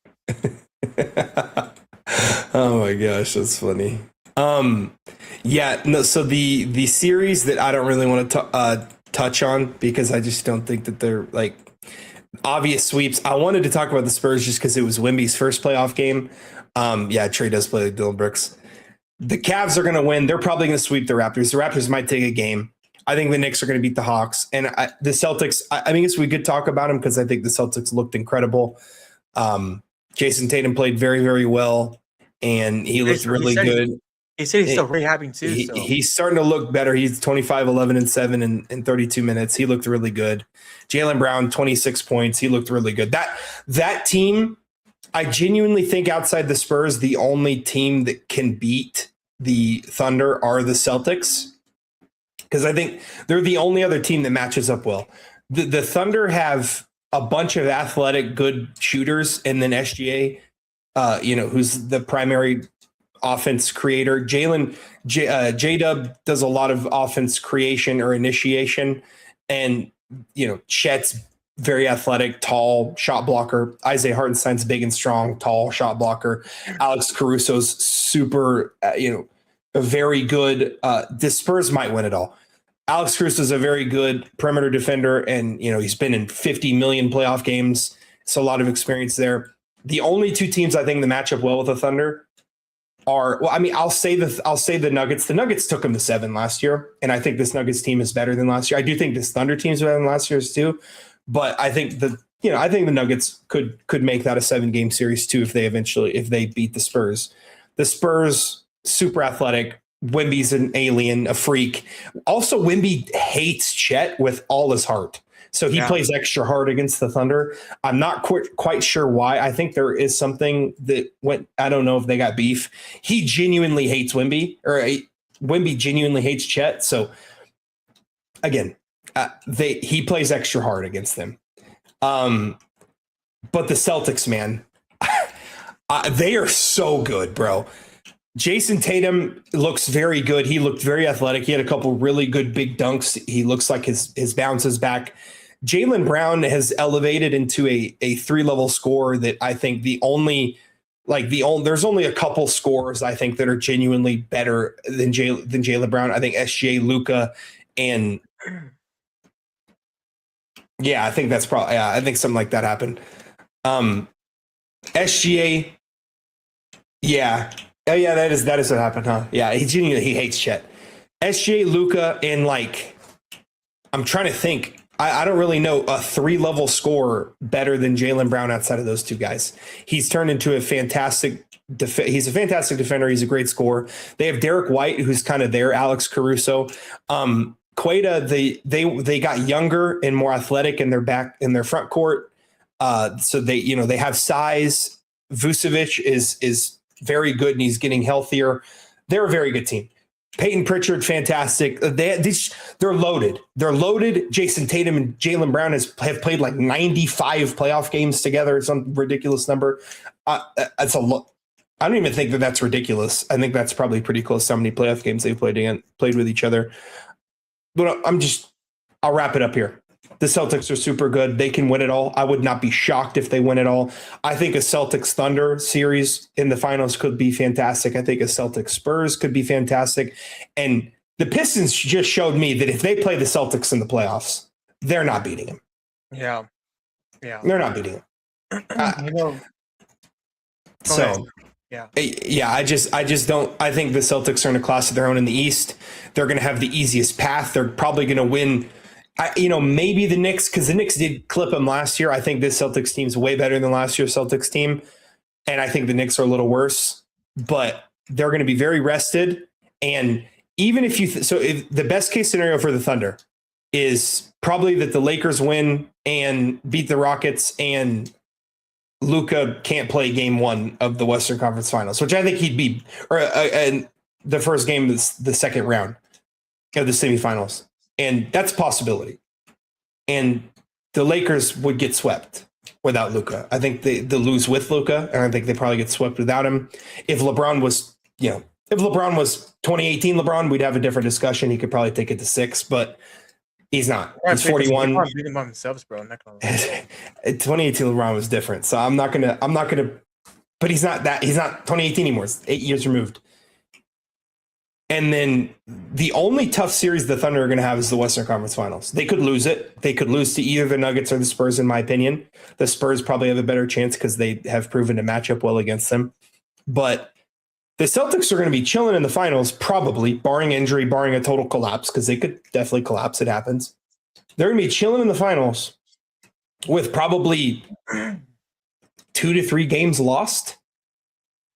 Oh my gosh, that's funny. Yeah, no. So the series that I don't really want to touch on because I just don't think that they're like obvious sweeps. I wanted to talk about the Spurs just because it was Wemby's first playoff game. Yeah, Trey does play like Dylan Brooks. The Cavs are going to win. They're probably going to sweep the Raptors. The Raptors might take a game. I think the Knicks are going to beat the Hawks. And the Celtics, I guess we could talk about them because I think the Celtics looked incredible. Jason Tatum played very, very well, and he looked really good. He said he's still very happy too. He's starting to look better. He's 25, 11, and 7 in 32 minutes. He looked really good. Jaylen Brown, 26 points. He looked really good. That team, I genuinely think outside the Spurs, the only team that can beat the Thunder are the Celtics. Because I think they're the only other team that matches up well. The Thunder have a bunch of athletic, good shooters, and then SGA, who's the primary offense creator. J-Dub does a lot of offense creation or initiation, and Chet's very athletic, tall shot blocker. Isaiah Hartenstein's big and strong, tall shot blocker. Alex Caruso's super, very good. The Spurs might win it all. Alex Caruso's a very good perimeter defender, and he's been in 50 million playoff games. So a lot of experience there. The only two teams I think that match up well with the Thunder are, I'll say the Nuggets. The Nuggets took them to 7 last year, and I think this Nuggets team is better than last year. I do think this Thunder team is better than last year's too, but I think the Nuggets could make that a 7-game series too if they beat the Spurs. The Spurs, super athletic. Wemby's an alien, a freak. Also, Wemby hates Chet with all his heart. So he plays extra hard against the Thunder. I'm not quite sure why. I think there is something that went. I don't know if they got beef. He genuinely hates Wemby, or Wemby genuinely hates Chet. So again, he plays extra hard against them. But the Celtics, man, they are so good, bro. Jason Tatum looks very good. He looked very athletic. He had a couple really good big dunks. He looks like his bounce is back. Jaylen Brown has elevated into a 3-level scorer that I think there's only a couple scorers I think that are genuinely better than Jaylen Brown. I think SGA, Luka, and I think that's probably I think something like that happened. SGA, yeah. Oh yeah, that is what happened, huh? Yeah, he hates Chet. SGA, Luka, and I'm trying to think. I don't really know a 3-level scorer better than Jaylen Brown outside of those two guys. He's turned into a fantastic. He's a fantastic defender. He's a great scorer. They have Derek White, who's kind of there. Alex Caruso, Queta. They got younger and more athletic in their front court. So they have size. Vucevic is very good, and he's getting healthier. They're a very good team. Peyton Pritchard, fantastic. They're loaded. They're loaded. Jason Tatum and Jaylen Brown have played like 95 playoff games together. Some ridiculous number. That's a lot. I don't even think that's ridiculous. I think that's probably pretty close to how many playoff games they've played with each other. But I'll wrap it up here. The Celtics are super good. They can win it all. I would not be shocked if they win it all. I think a Celtics Thunder series in the finals could be fantastic. I think a Celtics Spurs could be fantastic. And the Pistons just showed me that if they play the Celtics in the playoffs, they're not beating them. Yeah. Yeah. They're not beating them. You know, So, yeah. I just don't. I think the Celtics are in a class of their own in the East. They're going to have the easiest path. They're probably going to win. Maybe the Knicks, because the Knicks did clip them last year. I think this Celtics team's way better than last year's Celtics team, and I think the Knicks are a little worse. But they're going to be very rested. And even if if the best case scenario for the Thunder is probably that the Lakers win and beat the Rockets, and Luka can't play game 1 of the Western Conference Finals, which I think he'd be, or the first game of the second round of the semifinals. And that's a possibility. And the Lakers would get swept without Luka. I think they lose with Luka, and I think they probably get swept without him. If LeBron was 2018 LeBron, we'd have a different discussion. He could probably take it to 6, but he's not. He's 41. Beating by themselves, bro. 2018 LeBron was different. So I'm not gonna, but he's not 2018 anymore. It's 8 years removed. And then the only tough series the Thunder are going to have is the Western Conference Finals. They could lose it. They could lose to either the Nuggets or the Spurs, in my opinion. The Spurs probably have a better chance because they have proven to match up well against them. But the Celtics are going to be chilling in the finals, probably, barring injury, barring a total collapse, because they could definitely collapse. It happens. They're going to be chilling in the finals with probably 2 to 3 games lost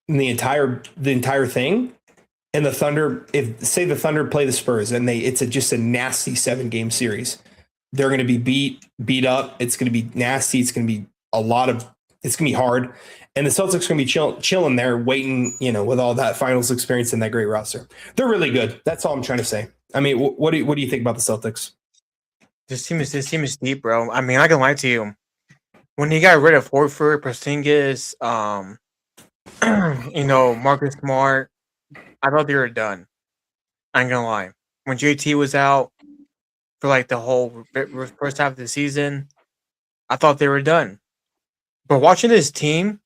in the entire thing. And the Thunder, say the Thunder play the Spurs and it's just a nasty 7-game series, they're going to be beat up. It's going to be nasty. It's going to be it's going to be hard. And the Celtics are going to be chilling there, waiting, with all that finals experience and that great roster. They're really good. That's all I'm trying to say. I mean, what do you think about the Celtics? This team is deep, bro. I mean, I can lie to you. When he got rid of Horford, Porzingis, Marcus Smart, I thought they were done. I ain't gonna lie. When JT was out for like the whole first half of the season, I thought they were done. But watching this team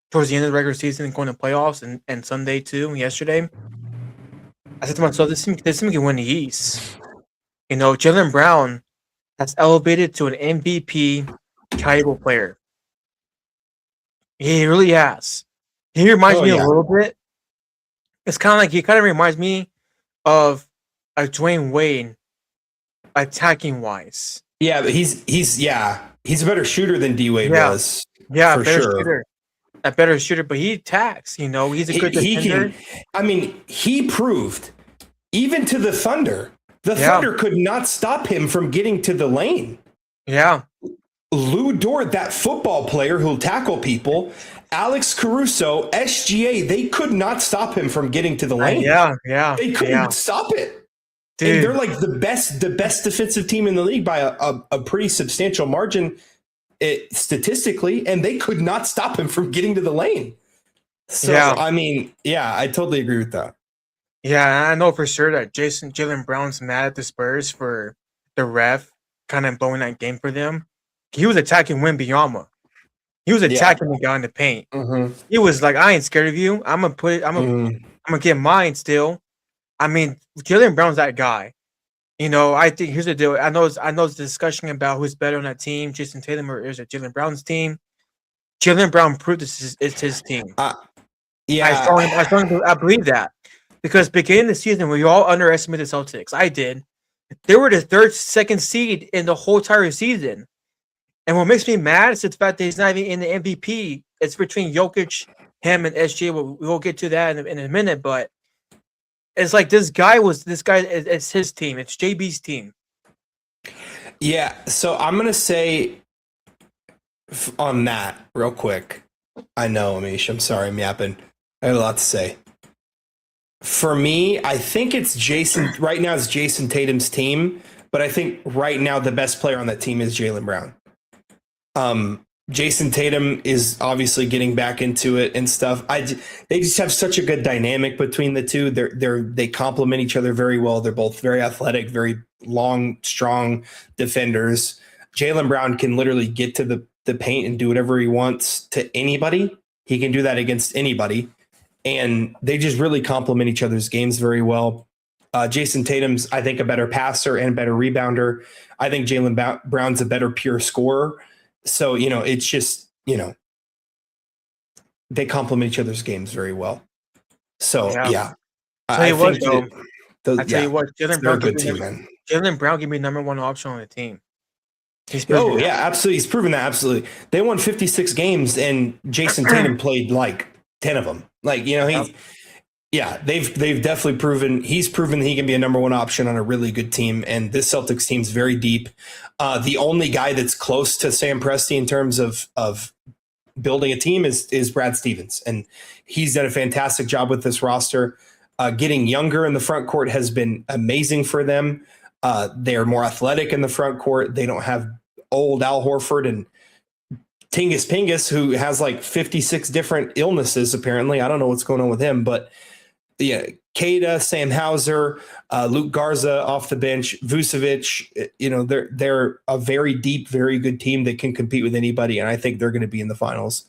towards the end of the regular season and going to playoffs and Sunday too, yesterday, I said to myself, this team can win the East. Jaylen Brown has elevated to an MVP caliber player. He really has. He reminds me a little bit. It's kind of like he kind of reminds me of a Dwayne Wade attacking wise. Yeah, but he's a better shooter than D Wade was. Yeah, for sure. A better shooter, but he attacks. He's a good defender. He proved even to the Thunder. The Thunder could not stop him from getting to the lane. Yeah. Lou Dort, that football player who'll tackle people, Alex Caruso, SGA, they could not stop him from getting to the lane. They couldn't stop it. Dude. And they're like the best defensive team in the league by a pretty substantial margin statistically, and they could not stop him from getting to the lane. So, I mean, I totally agree with that. Yeah, I know for sure that Jaylen Brown's mad at the Spurs for the ref kind of blowing that game for them. He was attacking Wembanyama. He was attacking the guy in the paint. Mm-hmm. He was like, "I ain't scared of you. I'm gonna get mine still." I mean, Jaylen Brown's that guy. I think here's the deal. I know it's a discussion about who's better on that team, Jason Tatum or is it Jaylen Brown's team. Jaylen Brown proved it's his team. I believe that because beginning of the season, we all underestimated the Celtics. I did. They were the second seed in the whole entire season. And what makes me mad is the fact that he's not even in the MVP. It's between Jokic, him, and SGA. We'll get to that in a minute, but it's like this guy. It's his team. It's JB's team. Yeah. So I'm gonna say on that real quick. I know, Amish. I'm sorry, I'm yapping. I have a lot to say. For me, I think it's Jason. Right now, it's Jason Tatum's team, but I think right now the best player on that team is Jaylen Brown. Jason Tatum is obviously getting back into it and stuff. They just have such a good dynamic between the two. They complement each other very well. They're both very athletic, very long, strong defenders. Jaylen Brown can literally get to the paint and do whatever he wants to anybody. He can do that against anybody. And they just really complement each other's games very well. Jason Tatum's, I think, a better passer and better rebounder. I think Jaylen Brown's a better pure scorer. So, it's just, they complement each other's games very well. So, yeah. I tell you what, Jaylen Brown can be number one option on the team. Absolutely. He's proven that. Absolutely. They won 56 games and Jason Tatum played like 10 of them. Like, they've definitely proven he's proven that he can be a number one option on a really good team. And this Celtics team's very deep. The only guy that's close to Sam Presti in terms of building a team is Brad Stevens. And he's done a fantastic job with this roster. Getting younger in the front court has been amazing for them. They're more athletic in the front court. They don't have old Al Horford and Tingus Pingus, who has like 56 different illnesses, apparently. I don't know what's going on with him, but yeah, Kada, Sam Hauser, Luke Garza off the bench, Vucevic, they're a very deep, very good team that can compete with anybody. And I think they're going to be in the finals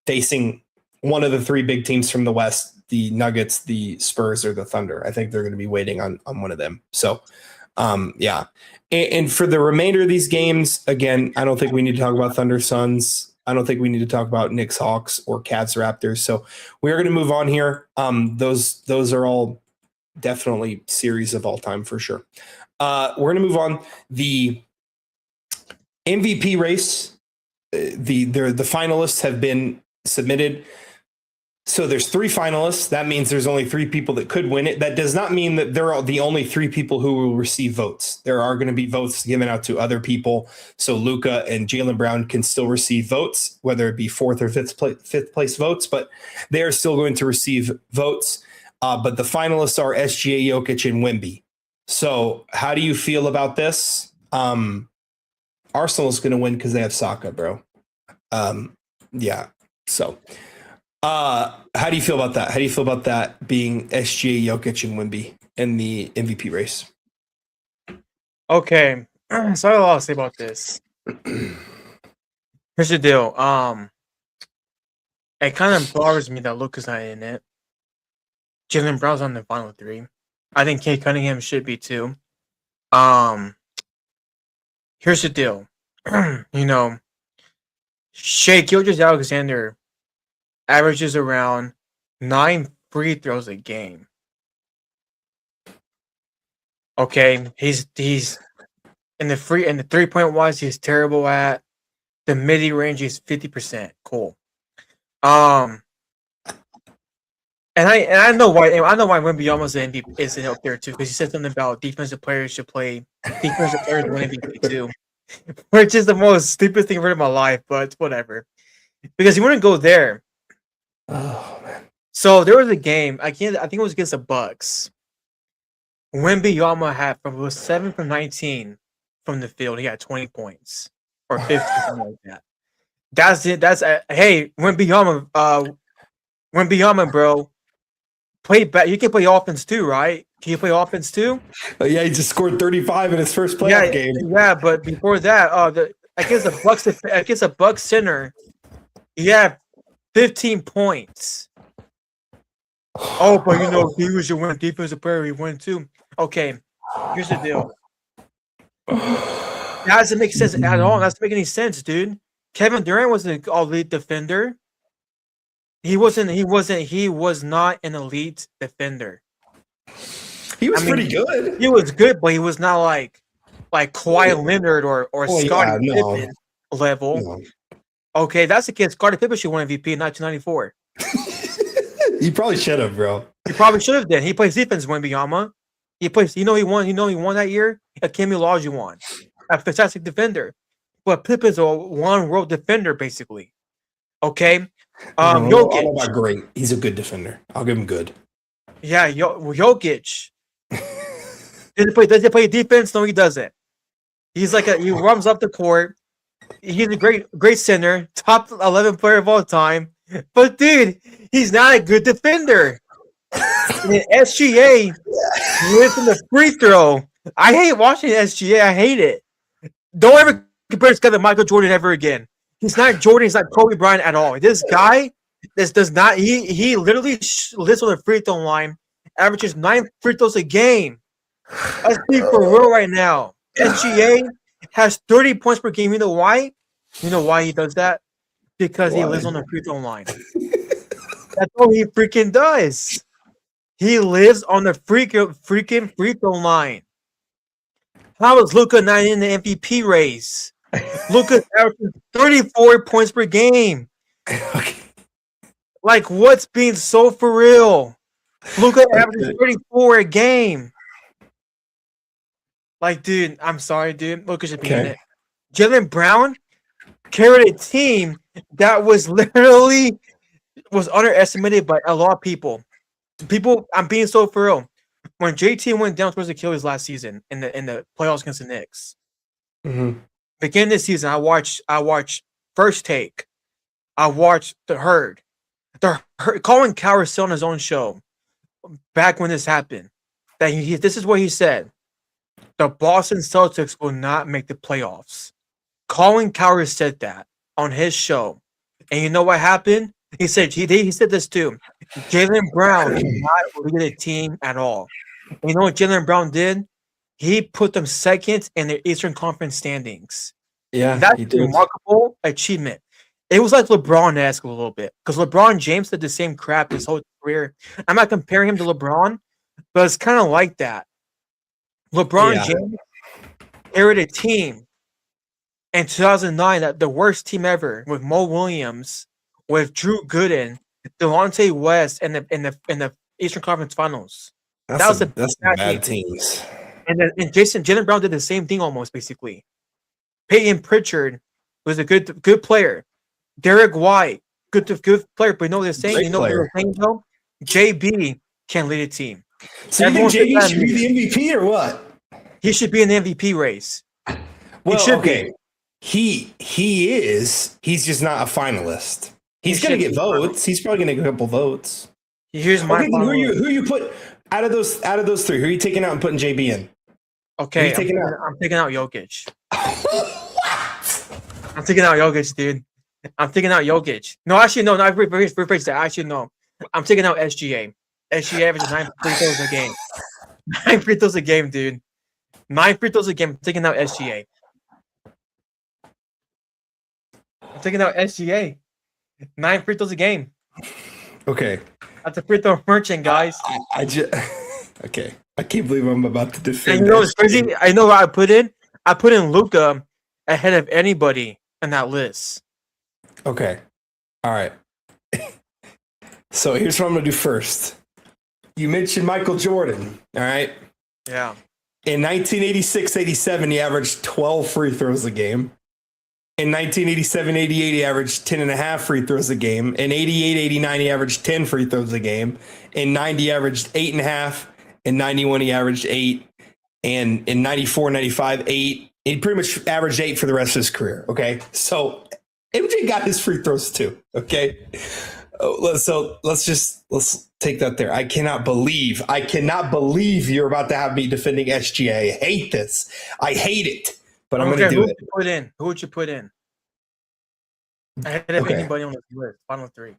facing one of the three big teams from the West, the Nuggets, the Spurs, or the Thunder. I think they're going to be waiting on one of them. So, yeah. And for the remainder of these games, again, I don't think we need to talk about Thunder Suns. I don't think we need to talk about Knicks Hawks or Cavs Raptors. So we are going to move on here. Those are all definitely series of all time for sure. We're going to move on. The MVP race, the finalists have been submitted. So there's 3 finalists. That means there's only 3 people that could win it. That does not mean that they're the only 3 people who will receive votes. There are going to be votes given out to other people. So Luka and Jaylen Brown can still receive votes, whether it be 4th or 5th place votes, but they are still going to receive votes. But the finalists are SGA, Jokic, and Wemby. So how do you feel about this? Arsenal's going to win because they have Saka, bro. Yeah. So... how do you feel about that? How do you feel about that being SGA, Jokic, and Wemby in the MVP race? Okay, so I have a lot to say about this. Here's the deal. It kind of bothers me that Luka's not in it. Jaylen Brown's on the final 3. I think Kate Cunningham should be too. Here's the deal. Shai Gilgeous-Alexander averages around 9 free throws a game. Okay, he's in the 3-point wise, he's terrible at. The midi range is 50%. Cool. And I know why Wembanyama's MVP is up there too, because he said something about defensive players should play defensive players win MVP too, which is the most stupid thing I've heard in my life, but whatever. Because he wouldn't go there. Oh man! So there was a game. I think it was against the Bucks. Wembanyama was 7 from 19 from the field. He had 20 points or 15, something like that. That's it. Hey, Wembanyama, bro, play back. You can play offense too, right? Can you play offense too? Yeah, he just scored 35 in his first playoff game. Yeah, but before that, against the Bucks center, he had 15 points. Oh, but he was your win defensive player. He won too. Okay, here's the deal. That doesn't make sense at all. That doesn't make any sense, dude. Kevin Durant was an elite defender. He was not an elite defender. He was pretty good. He was good, but he was not like Kawhi Leonard or Scottie Pippen level. No. Okay, that's the case. Scottie Pippen should win MVP in 1994. He probably should have, bro. He probably should have. Then he plays defense. Wembanyama. He plays. He won. He won that year. Akeem Olajuwon, a fantastic defender. But Pippen's a one-world defender, basically. Okay. Jokic. Not great. He's a good defender. I'll give him good. Yeah, Jokic. Does he play defense? No, he doesn't. He's he runs up the court. He's a great center, top 11 player of all time. But dude, he's not a good defender. And SGA lives in the free throw. I hate watching SGA. I hate it. Don't ever compare this guy to Michael Jordan ever again. He's not Jordan. He's not Kobe Bryant at all. This guy, this does not. He literally lives on the free throw line, averages 9 free throws a game. Let's be for real right now. SGA has 30 points per game. You know why? You know why he does that? Because he lives on the free throw line. That's all he freaking does. He lives on the freaking free throw line. How is Luka not in the MVP race? Luka's averaging 34 points per game. Okay. Like, what's being so for real? Luka averages 34 a game. Like, dude, I'm sorry, dude. Luka should be in it. Jaylen Brown carried a team that was literally underestimated by a lot of people. I'm being so for real. When JT went down towards Achilles last season in the playoffs against the Knicks, beginning this season, I watched First Take, I watched The Herd. Colin Cowherd said on his own show back when this happened that this is what he said: the Boston Celtics will not make the playoffs. Colin Cowherd said that on his show, and you know what happened? He said this too. Jaylen Brown did not lead a team at all. And you know what Jaylen Brown did? He put them second in the Eastern Conference standings. Yeah, that's a remarkable achievement. It was like LeBron-esque a little bit because LeBron James did the same crap his whole career. I'm not comparing him to LeBron, but it's kind of like that. LeBron James carried a team in 2009, that the worst team ever, with Mo Williams, with Drew Gooden, Delonte West, in the Eastern Conference Finals. That's bad teams. And Jaylen Brown did the same thing almost basically. Peyton Pritchard was a good player. Derek White, good player, but you know what they're saying? Great you know what they're saying though? JB can lead a team. So you think JB should be the MVP or what? He should be in the MVP race. Well, he should be. He is. He's just not a finalist. He's going to get votes. He's probably going to get a couple votes. Here's my who you put out of those three? Who are you taking out and putting JB in? Okay, I'm taking out Jokic. I'm taking out Jokic, dude. I'm taking out Jokic. No, actually, no. I rephrase that. Actually, no. I'm taking out SGA. SGA averages 9 free throws a game. 9 free throws a game, dude. 9 free throws a game. I'm taking out SGA. I'm taking out SGA. 9 free throws a game. Okay. That's a free throw merchant, guys. Okay. I can't believe I'm about to defend. And you know what's crazy? I know what I put in. I put in Luka ahead of anybody in that list. Okay. All right. So here's what I'm going to do first. You mentioned Michael Jordan. All right. Yeah. In 1986-87, he averaged 12 free throws a game. In 1987-88, he averaged 10.5 free throws a game. In 88-89, he averaged 10 free throws a game. In 90, he averaged 8.5. In 91, he averaged 8. And in 94-95, 8. He pretty much averaged 8 for the rest of his career. Okay. So MJ got his free throws too. Okay. So let's take that there. I cannot believe you're about to have me defending SGA. I hate this. I hate it. But I'm going to do it. Who would you put in? Ahead of anybody on this list. Final 3.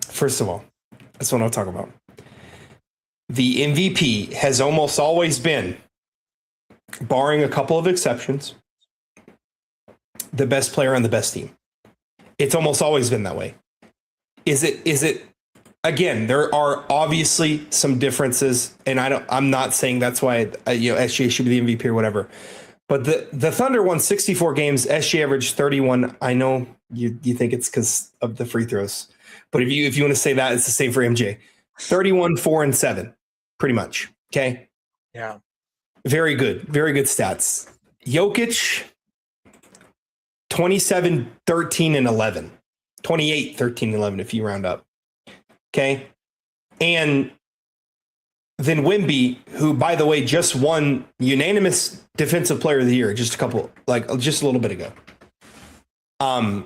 First of all, that's what I'll talk about. The MVP has almost always been, barring a couple of exceptions, the best player on the best team. It's almost always been that way. Is it? Again, there are obviously some differences, and I'm not saying that's why SGA should be the MVP or whatever. But the Thunder won 64 games. SGA averaged 31. I know you think it's because of the free throws, but if you want to say that, it's the same for MJ. 31, 4, and 7, pretty much. Okay. Yeah. Very good stats. Jokic, 27, 13, and 11. 28, 13, 11 if you round up. Okay. And than Wemby, who, by the way, just won unanimous Defensive Player of the Year just a little bit ago.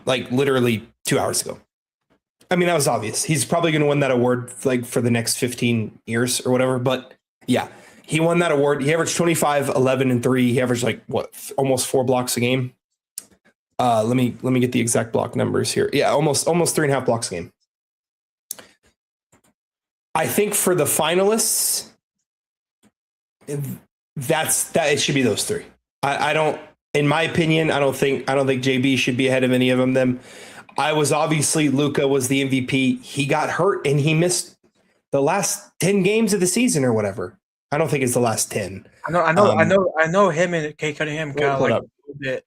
Like literally 2 hours ago. I mean, that was obvious. He's probably going to win that award like for the next 15 years or whatever. But yeah, he won that award. He averaged 25, 11, and 3. He averaged like almost 4 blocks a game. Let me get the exact block numbers here. Yeah, almost 3.5 blocks a game. I think for the finalists, it should be those 3. I don't, in my opinion, I don't think JB should be ahead of any of them. I was obviously, Luka was the MVP. He got hurt and he missed the last 10 games of the season or whatever. I don't think it's the last 10. I know him and Kate Cunningham got like a little bit.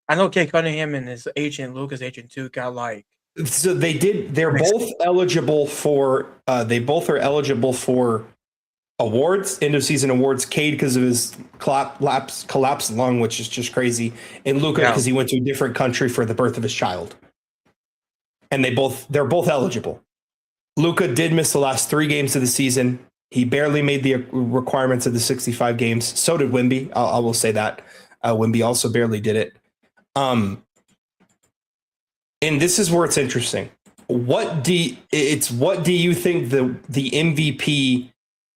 I know Kate Cunningham and his agent, Luka's agent too, got like. So they're both eligible for, they both are eligible for awards, end of season awards. Cade because of his collapsed lung, which is just crazy. And Luka because he went to a different country for the birth of his child. And they're both eligible. Luka did miss the last 3 games of the season. He barely made the requirements of the 65 games. So did Wemby. I will say that. Wemby also barely did it. And this is where it's interesting. What do you think the MVP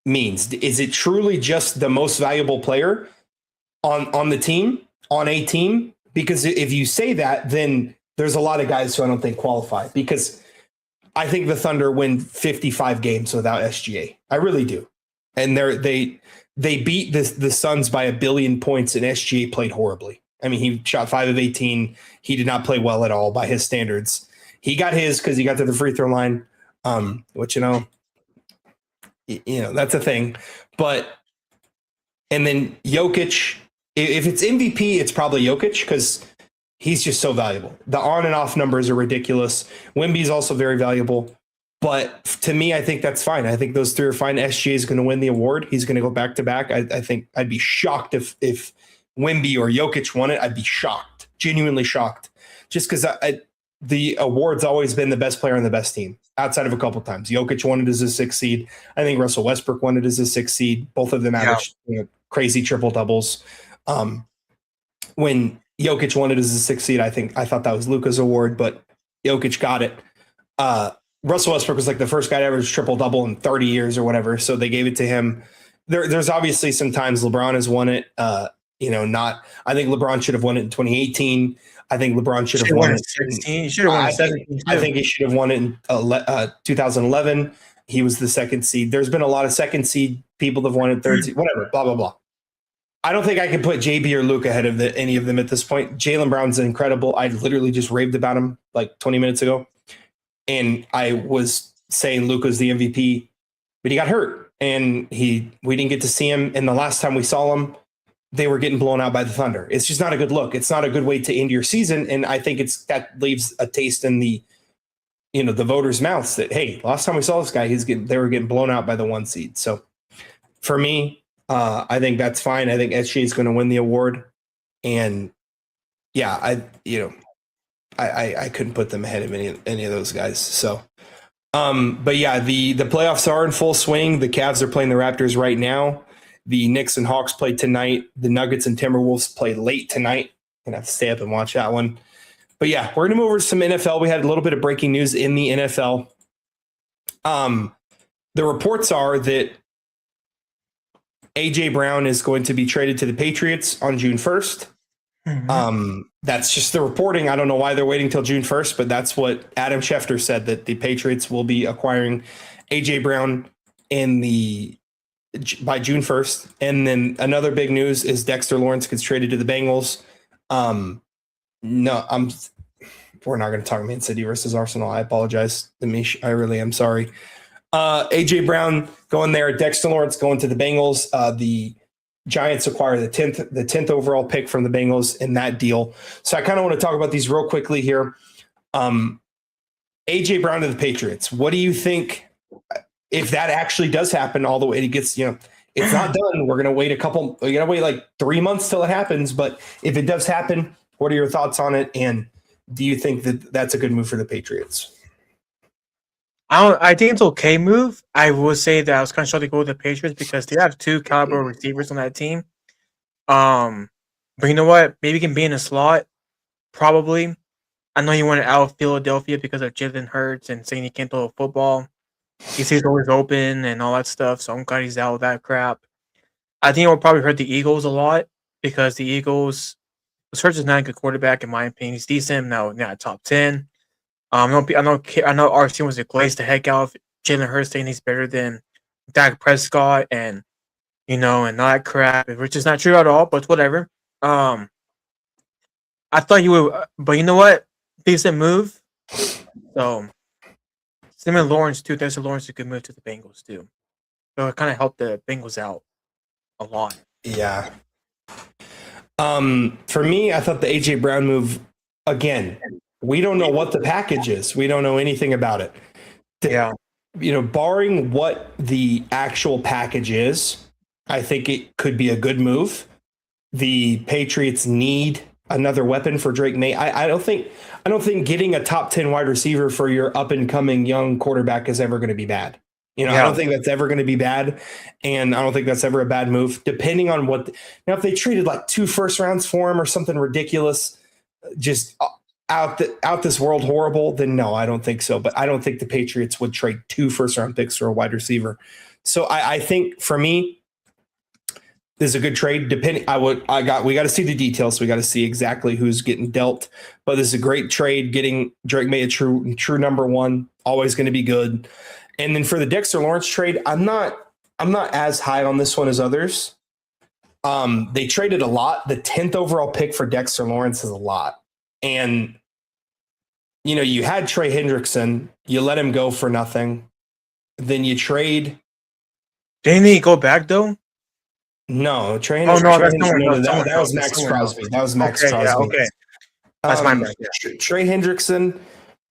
means? Is it truly just the most valuable player on the team, on a team? Because if you say that, then there's a lot of guys who I don't think qualify, because I think the Thunder win 55 games without SGA. I really do. And they beat the Suns by 1 billion points, and SGA played horribly. I mean, he shot 5 of 18. He did not play well at all by his standards. He got his because he got to the free throw line, which, that's a thing. But, and then Jokic, if it's MVP, it's probably Jokic because he's just so valuable. The on and off numbers are ridiculous. Wemby is also very valuable. But to me, I think that's fine. I think those 3 are fine. SGA is going to win the award. He's going to go back to back. I think I'd be shocked if Wemby or Jokic won it. I'd be shocked, genuinely shocked, just because the award's always been the best player on the best team outside of a couple times. Jokic won it as a 6th seed. I think Russell Westbrook won it as a 6th seed. Both of them averaged crazy triple doubles. When Jokic won it as a 6th seed, I thought that was Luka's award, but Jokic got it. Russell Westbrook was like the first guy to average triple double in 30 years or whatever, so they gave it to him. There's obviously some times LeBron has won it. I think LeBron should have won it in 2018. I think LeBron should have won it in 16. He should have won it in 17. I think he should have won it in 2011. He was the 2nd seed. There's been a lot of 2nd seed people that have won it, 3rd seed, whatever, blah, blah, blah. I don't think I can put JB or Luka ahead of any of them at this point. Jaylen Brown's incredible. I literally just raved about him like 20 minutes ago. And I was saying Luka's the MVP, but he got hurt. And we didn't get to see him. And the last time we saw him, they were getting blown out by the Thunder. It's just not a good look. It's not a good way to end your season. And I think that leaves a taste in the voters' mouths that, hey, last time we saw this guy, they were getting blown out by the 1 seed. So for me, I think that's fine. I think SGA is going to win the award. And yeah, I couldn't put them ahead of any of those guys. So, but yeah, the playoffs are in full swing. The Cavs are playing the Raptors right now. The Knicks and Hawks play tonight. The Nuggets and Timberwolves play late tonight. Gonna have to stay up and watch that one. But yeah, we're gonna move over to some NFL. We had a little bit of breaking news in the NFL. The reports are that AJ Brown is going to be traded to the Patriots on June 1st. Mm-hmm. That's just the reporting. I don't know why they're waiting till June 1st, but that's what Adam Schefter said, that the Patriots will be acquiring AJ Brown by June 1st. And then another big news is Dexter Lawrence gets traded to the Bengals. We're not going to talk Man City versus Arsenal. I apologize. I really am sorry. AJ Brown going there, Dexter Lawrence going to the Bengals. The Giants acquire the 10th overall pick from the Bengals in that deal. So I kind of want to talk about these real quickly here. AJ Brown to the Patriots. What do you think if that actually does happen all the way? It gets, it's not done. We're going to wait we got to wait like 3 months till it happens. But if it does happen, what are your thoughts on it? And do you think that that's a good move for the Patriots? I think it's okay move. I will say that I was kind of shocked to go with the Patriots because they have two caliber receivers on that team. But you know what? Maybe he can be in a slot. Probably. I know he wanted out of Philadelphia because of Jalen Hurts and saying he can't throw a football. He says he's always open and all that stuff. So I'm glad he's out of that crap. I think it will probably hurt the Eagles a lot because the Eagles, Hurts is not a good quarterback in my opinion. He's decent, not top 10. I know our team was glazed the heck out of Jalen Hurts saying he's better than Dak Prescott and and all that crap, which is not true at all, but whatever. I thought you would, but you know what? Decent move. So, Simon Lawrence too. There's Lawrence a good move to the Bengals too. So it kind of helped the Bengals out a lot. Yeah. For me, I thought the AJ Brown move, again, we don't know what the package is. We don't know anything about it. Yeah. Barring what the actual package is, I think it could be a good move. The Patriots need another weapon for Drake May. I don't think getting a top 10 wide receiver for your up and coming young quarterback is ever going to be bad. I don't think that's ever going to be bad. And I don't think that's ever a bad move, depending on now, if they traded like 2 first rounds for him or something ridiculous, just out this world horrible, then no, I don't think so. But I don't think the Patriots would trade 2 first round picks for a wide receiver. So I think for me, this is a good trade. We got to see the details. We got to see exactly who's getting dealt. But this is a great trade. Getting Drake May a true number 1, always going to be good. And then for the Dexter Lawrence trade, I'm not as high on this one as others. They traded a lot. The 10th overall pick for Dexter Lawrence is a lot. And you had Trey Hendrickson. You let him go for nothing. Then you trade. Didn't he go back though? No, Trey. Oh no, that was Max Crosby. That was Max Crosby. Yeah, okay, that's my bad. Yeah. Trey Hendrickson,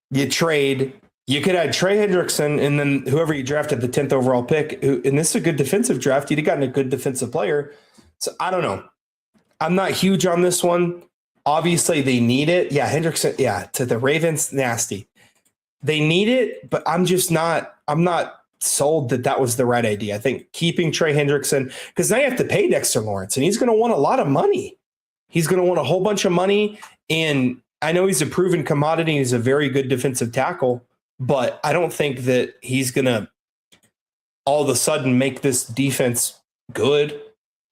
you trade. You could add Trey Hendrickson, and then whoever you drafted the 10th overall pick. And this is a good defensive draft. You'd have gotten a good defensive player. So I don't know. I'm not huge on this one. Obviously, they need it. Yeah, Hendrickson. Yeah, to the Ravens, nasty. They need it, but I'm not sold that was the right idea. I think keeping Trey Hendrickson, because now you have to pay Dexter Lawrence, and he's going to want a lot of money. He's going to want a whole bunch of money, and I know he's a proven commodity. He's a very good defensive tackle, but I don't think that he's going to all of a sudden make this defense good.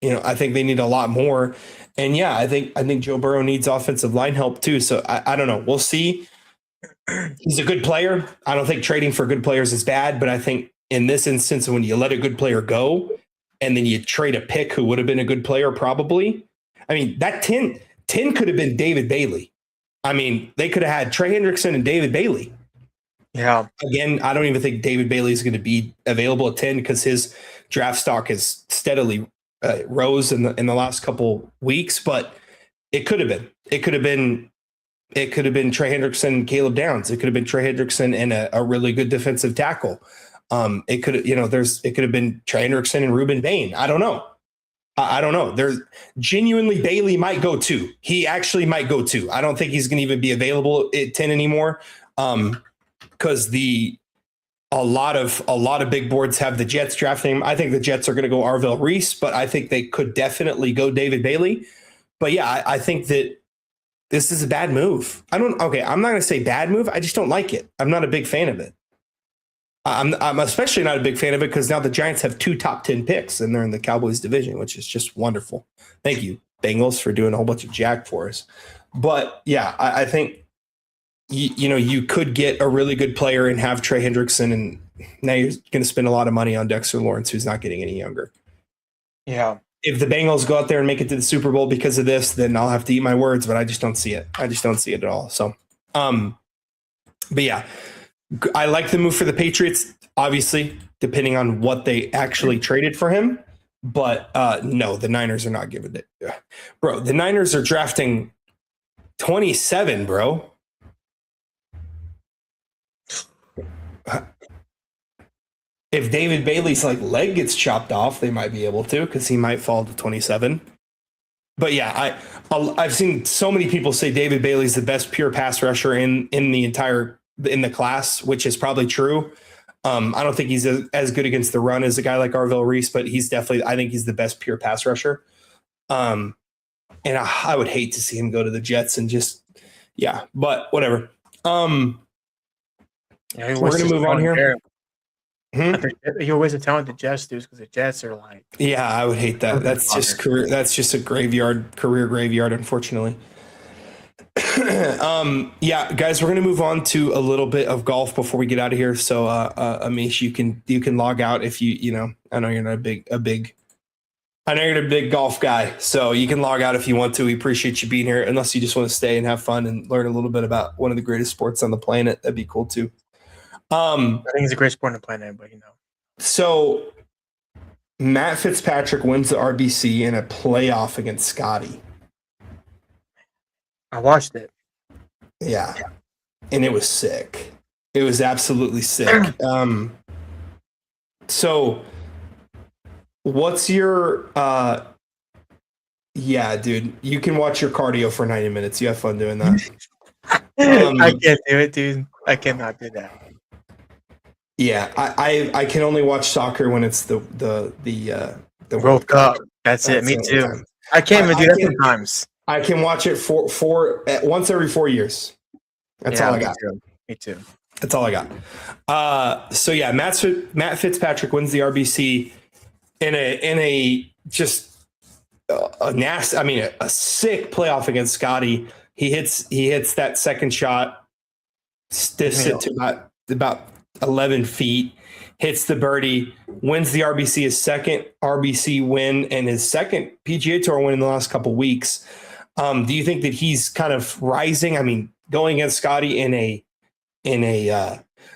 I think they need a lot more. And yeah, I think Joe Burrow needs offensive line help too. So I don't know. We'll see. He's a good player. I don't think trading for good players is bad, but I think in this instance, when you let a good player go and then you trade a pick who would have been a good player, probably. I mean, that 10 could have been David Bailey. I mean, they could have had Trey Hendrickson and David Bailey. Yeah. Again, I don't even think David Bailey is going to be available at 10 because his draft stock has steadily rose in the last couple weeks, but it could have been. It could have been Trey Hendrickson and Caleb Downs. It could have been Trey Hendrickson and a really good defensive tackle. It could have been Trey Hendrickson and Reuben Bain. I don't know. I don't know. There's genuinely Bailey might go 2. He actually might go 2. I don't think he's going to even be available at 10 anymore. Because a lot of big boards have the Jets drafting him. I think the Jets are going to go Arvell Reese, but I think they could definitely go David Bailey. But yeah, I think that this is a bad move. I'm not going to say bad move. I just don't like it. I'm not a big fan of it. I'm especially not a big fan of it because now the Giants have 2 top 10 picks and they're in the Cowboys division, which is just wonderful. Thank you, Bengals, for doing a whole bunch of jack for us. But yeah, I think you could get a really good player and have Trey Hendrickson, and now you're going to spend a lot of money on Dexter Lawrence, who's not getting any younger. Yeah. If the Bengals go out there and make it to the Super Bowl because of this, then I'll have to eat my words, but I just don't see it. I just don't see it at all. So, but yeah, I like the move for the Patriots, obviously, depending on what they actually traded for him. But no, the Niners are not giving it. Bro, the Niners are drafting 27, bro. If David Bailey's leg gets chopped off, they might be able to, because he might fall to 27. But yeah, I've seen so many people say David Bailey's the best pure pass rusher in the class, which is probably true. I don't think he's as good against the run as a guy like Arvell Reese, but he's definitely, I think he's the best pure pass rusher. And I would hate to see him go to the Jets and just, but whatever. Yeah, We're going to move on here. He always a talented Jets dudes because the Jets are like. Yeah, I would hate that. That's just career. That's just a career graveyard, unfortunately. Guys, we're going to move on to a little bit of golf before we get out of here. So, Amish, you can log out if I know you're not I know you're a big golf guy, so you can log out if you want to. We appreciate you being here. Unless you just want to stay and have fun and learn a little bit about one of the greatest sports on the planet, that'd be cool too. I think it's a great sport on the planet, but So, Matt Fitzpatrick wins the RBC in a playoff against Scotty. I watched it. Yeah. And it was sick. It was absolutely sick. So what's your dude, you can watch your cardio for 90 minutes. You have fun doing that. I can't do it, dude. I cannot do that. Yeah, I can only watch soccer when it's the World Cup. That's it. Me too. I can't even do that sometimes. I can watch it once every 4 years. That's all I got. Me too. That's all I got. Matt Fitzpatrick wins the RBC in a sick playoff against Scotty. He hits that second shot, stiffs it to about 11 feet, hits the birdie, wins the RBC, his second RBC win and his second PGA Tour win in the last couple weeks. Do you think that he's kind of rising? I mean, going against Scotty in a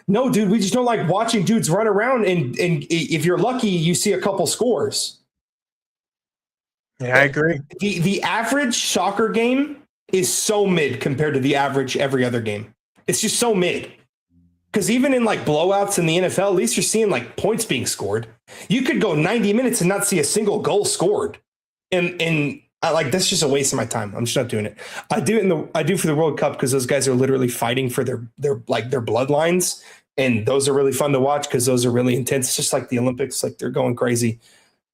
no, dude, we just don't like watching dudes run around and if you're lucky, you see a couple scores. Yeah, I agree. The average soccer game is so mid compared to the average every other game. It's just so mid. Because even in like blowouts in the NFL, at least you're seeing like points being scored. You could go 90 minutes and not see a single goal scored. And that's just a waste of my time. I'm just not doing it. I do for the World Cup because those guys are literally fighting for their bloodlines, and those are really fun to watch because those are really intense. It's just like the Olympics, like they're going crazy.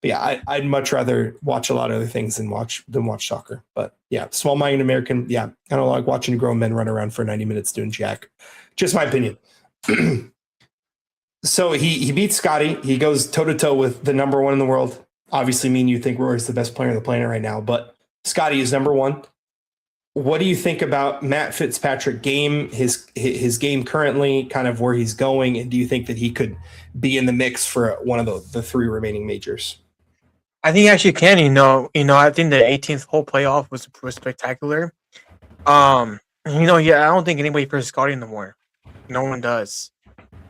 But yeah, I'd much rather watch a lot of other things than watch soccer. But yeah, small-minded American. Yeah, I don't like watching grown men run around for 90 minutes doing jack. Just my opinion. So he beats Scotty. He goes toe to toe with the number one in the world. Obviously, me and you think Rory's the best player on the planet right now, but Scotty is number one. What do you think about Matt Fitzpatrick game, his game currently, kind of where he's going, and do you think that he could be in the mix for one of the three remaining majors? I think he actually can. I think the 18th hole playoff was spectacular. I don't think anybody feels Scotty no more. No one does.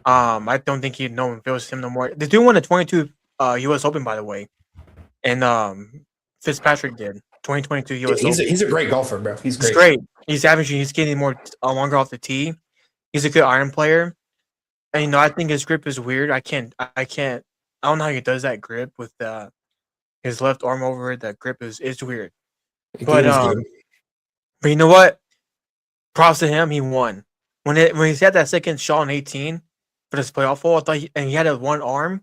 I don't think no one feels him no more. The dude won the 22 U.S. Open, by the way, and Fitzpatrick did 2022 U.S. Open. He's a great golfer, bro. He's great. He's great. He's averaging. He's getting more longer off the tee. He's a good iron player, and I think his grip is weird. I don't know how he does that grip with his left arm over it. That grip is weird. But you know what? Props to him. He won. When he had that second shot on 18 for this playoff hole, and he had it one arm.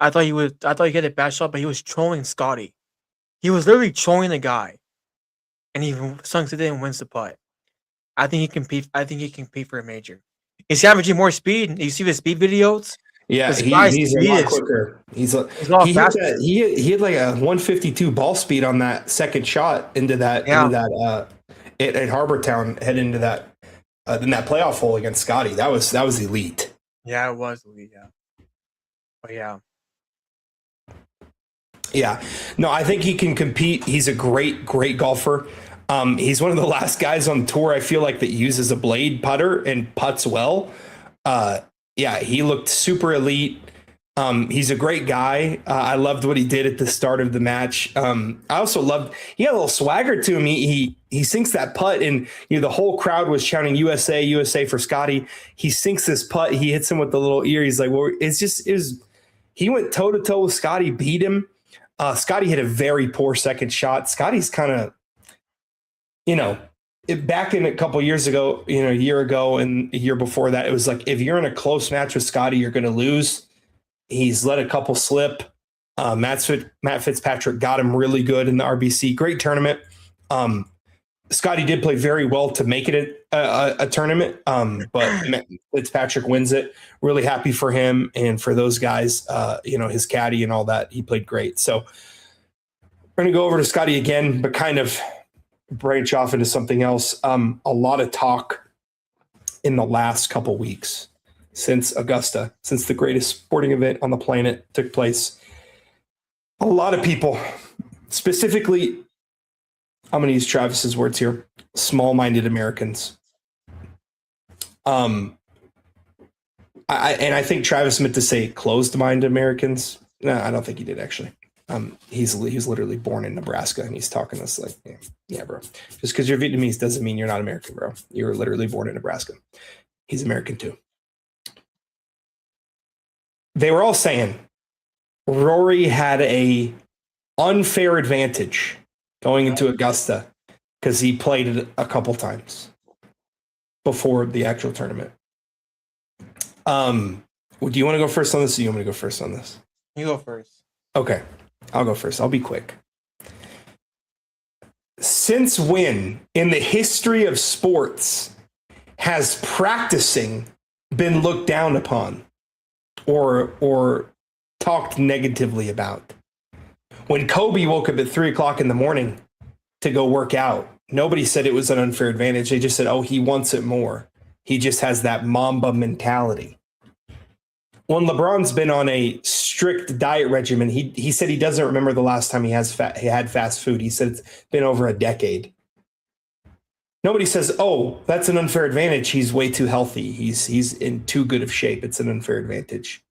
I thought he had a bad shot, but he was trolling Scotty. He was literally trolling the guy, and he sunks it in and wins the putt. I think he can compete for a major. He's averaging more speed. You see the speed videos. Yeah, he's a lot quicker. He had like a 152 ball speed on that second shot into that at Harbortown, head into that in that playoff hole against Scotty. That was elite. Yeah, it was elite. Yeah, but yeah. Yeah, no, I think he can compete. He's a great golfer. He's one of the last guys on tour I feel like that uses a blade putter and putts well. He looked super elite. He's a great guy. I loved what he did at the start of the match. I also loved he had a little swagger to him. He sinks that putt, and the whole crowd was shouting USA, USA for Scotty. He sinks this putt. He hits him with the little ear. He's like, well, he went toe to toe with Scotty, beat him. Scotty hit a very poor second shot. Scotty's kind of, back in a couple years ago, a year ago and a year before that, it was like, if you're in a close match with Scotty, you're going to lose. He's let a couple slip. Matt Fitzpatrick got him really good in the RBC. Great tournament. Scotty did play very well to make it a tournament, but Fitzpatrick wins it. Really happy for him and for those guys, his caddy and all that. He played great. So we're going to go over to Scotty again, but kind of branch off into something else. A lot of talk in the last couple weeks since Augusta, since the greatest sporting event on the planet took place. A lot of people, specifically, I'm going to use Travis's words here, small-minded Americans. I think Travis meant to say closed-minded Americans. No, I don't think he did, actually. He's literally born in Nebraska, and he's talking to us like, yeah, bro. Just because you're Vietnamese doesn't mean you're not American, bro. You're literally born in Nebraska. He's American, too. They were all saying Rory had a unfair advantage going into Augusta because he played it a couple times before the actual tournament. Do you want to go first on this, or you want me to go first on this? You go first. Okay, I'll go first. I'll be quick. Since when in the history of sports has practicing been looked down upon or talked negatively about? When Kobe woke up at 3:00 in the morning to go work out, nobody said it was an unfair advantage. They just said, oh, he wants it more. He just has that Mamba mentality. When LeBron's been on a strict diet regimen, he said he doesn't remember the last time he had fast food. He said it's been over a decade. Nobody says, oh, that's an unfair advantage. He's way too healthy. He's in too good of shape. It's an unfair advantage.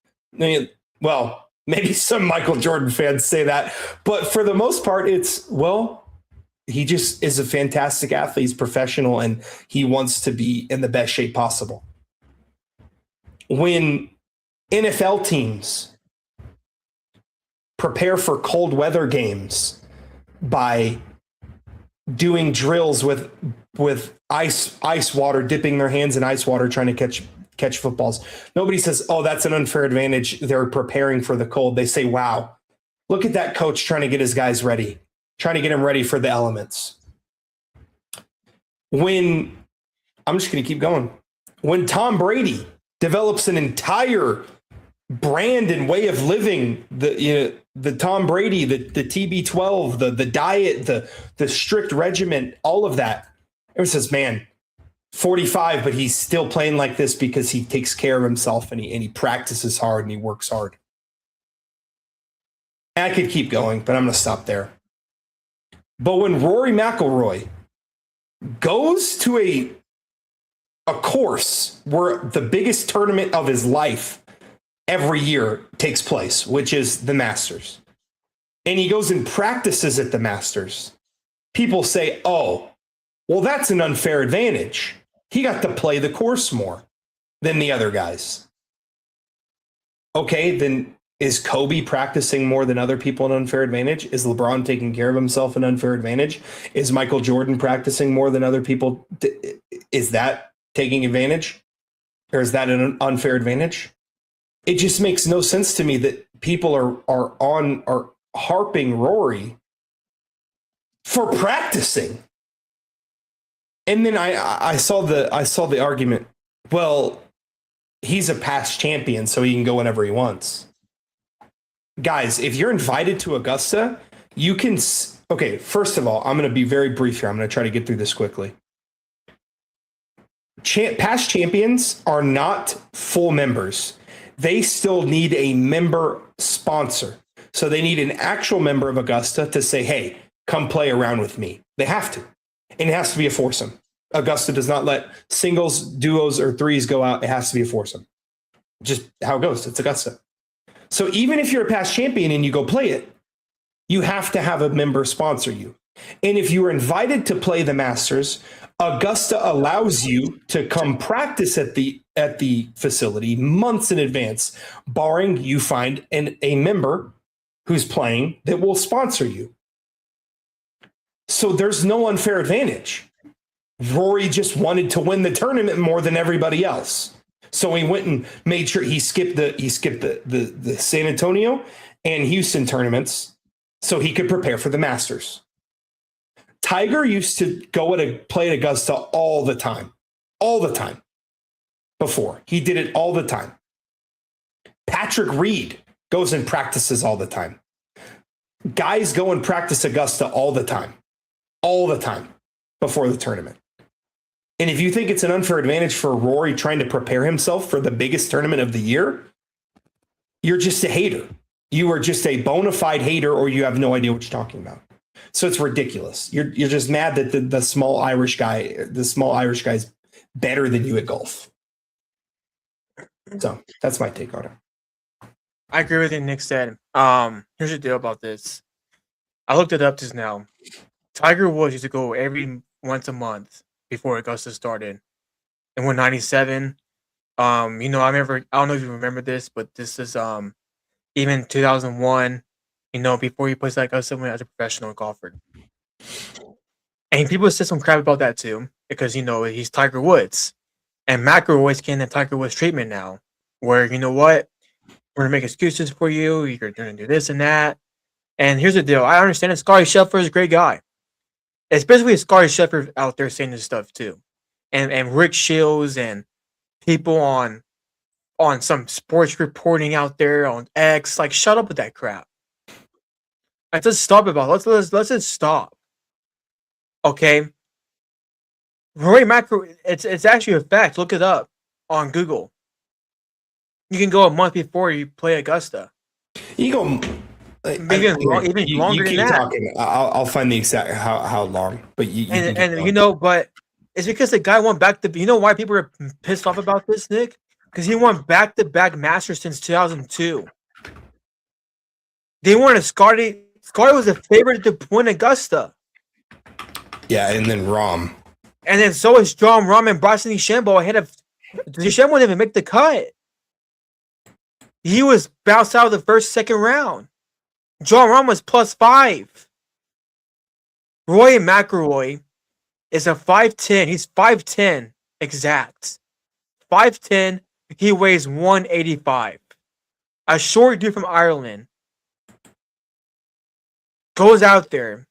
Well, maybe some Michael Jordan fans say that, but for the most part, it's, well, he just is a fantastic athlete. He's professional, and he wants to be in the best shape possible. When NFL teams prepare for cold weather games by doing drills with ice water, dipping their hands in ice water, trying to catch footballs, nobody says, oh, that's an unfair advantage. They're preparing for the cold. They say, wow, look at that coach trying to get his guys ready, trying to get them ready for the elements. I'm just going to keep going. When Tom Brady develops an entire brand and way of living, the Tom Brady, the TB12, the diet, the strict regimen, all of that, everyone says, man, 45, but he's still playing like this because he takes care of himself and he practices hard and he works hard. And I could keep going, but I'm going to stop there. But when Rory McIlroy goes to a course where the biggest tournament of his life every year takes place, which is the Masters, and he goes and practices at the Masters, people say, oh, well, that's an unfair advantage. He got to play the course more than the other guys. Okay, then is Kobe practicing more than other people an unfair advantage? Is LeBron taking care of himself an unfair advantage? Is Michael Jordan practicing more than other people? Is that taking advantage? Or is that an unfair advantage? It just makes no sense to me that people are harping Rory for practicing. And then I saw the argument, well, he's a past champion, so he can go whenever he wants. Guys, if you're invited to Augusta, you can. Okay, first of all, I'm going to be very brief here. I'm going to try to get through this quickly. Past champions are not full members. They still need a member sponsor. So they need an actual member of Augusta to say, hey, come play around with me. They have to. And it has to be a foursome. Augusta does not let singles, duos, or threes go out. It has to be a foursome. Just how it goes. It's Augusta. So even if you're a past champion and you go play it, you have to have a member sponsor you. And if you are invited to play the Masters, Augusta allows you to come practice at the facility months in advance, barring you find a member who's playing that will sponsor you. So there's no unfair advantage. Rory just wanted to win the tournament more than everybody else. So he went and made sure he skipped the San Antonio and Houston tournaments so he could prepare for the Masters. Tiger used to go play at Augusta all the time before. He did it all the time. Patrick Reed goes and practices all the time. Guys go and practice Augusta all the time before the tournament. And if you think it's an unfair advantage for Rory trying to prepare himself for the biggest tournament of the year, you're just a hater. You are just a bona fide hater, or you have no idea what you're talking about. So it's ridiculous. You're just mad that the small Irish guy's better than you at golf. So that's my take on it. I agree with what Nick said. Here's the deal about this. I looked it up just now. Tiger Woods used to go every once a month before Augusta started. And when 97, I remember, I don't know if you remember this, but this is even 2001, before he plays like Augusta as a professional golfer. And people said some crap about that too, because he's Tiger Woods. And McIlroy's getting the Tiger Woods treatment now, where we're gonna make excuses for you, you're gonna do this and that. And here's the deal. I understand that Scotty Scheffler is a great guy. Especially Scotty Scheffler out there saying this stuff too. And Rick Shields and people on some sports reporting out there on X, like, shut up with that crap. Let's just stop about it. Let's just stop. Okay. Rory McIlroy, it's actually a fact. Look it up on Google. You can go a month before you play Augusta. You go maybe even longer than that. Talking. I'll find the exact how long, but but it's because the guy won back to. You know why people are pissed off about this, Nick? Because he won back-to-back Masters since 2002. They wanted Scotty. Scotty was a favorite to win Augusta. Yeah, and then Rahm. And then so is John Rahm and Bryson DeChambeau ahead of. DeChambeau didn't even make the cut. He was bounced out of the second round. John Rahm was +5. Rory McIlroy is a 5'10". He's 5'10" exact. 5'10". He weighs 185. A short dude from Ireland goes out there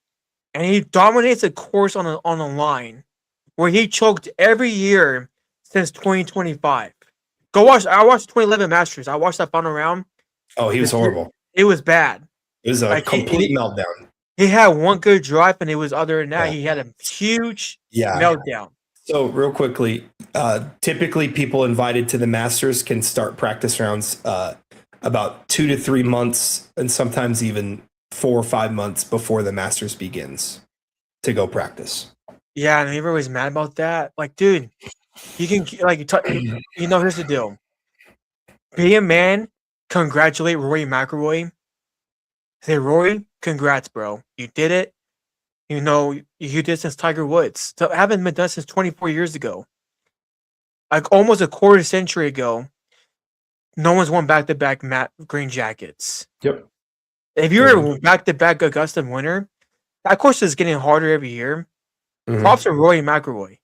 and he dominates a course on a line where he choked every year since 2025. Go watch. I watched the 2011 Masters. I watched that final round. Oh, he was horrible. It was bad. It was a complete meltdown. He had one good drive, and it was other than that, he had a huge meltdown. So real quickly, typically people invited to the Masters can start practice rounds about 2 to 3 months, and sometimes even 4 or 5 months before the Masters begins to go practice. Yeah, and everybody's mad about that. Like, dude, you can here's the deal. Be a man. Congratulate Rory McIlroy. Say, Rory, congrats, bro. You did it. You did it since Tiger Woods. So it haven't been done since 24 years ago. Like almost a quarter century ago, no one's won back-to-back matte green jackets. Yep. If you're a back-to-back Augusta winner, that course is getting harder every year. Mm-hmm. Props to Rory McIlroy.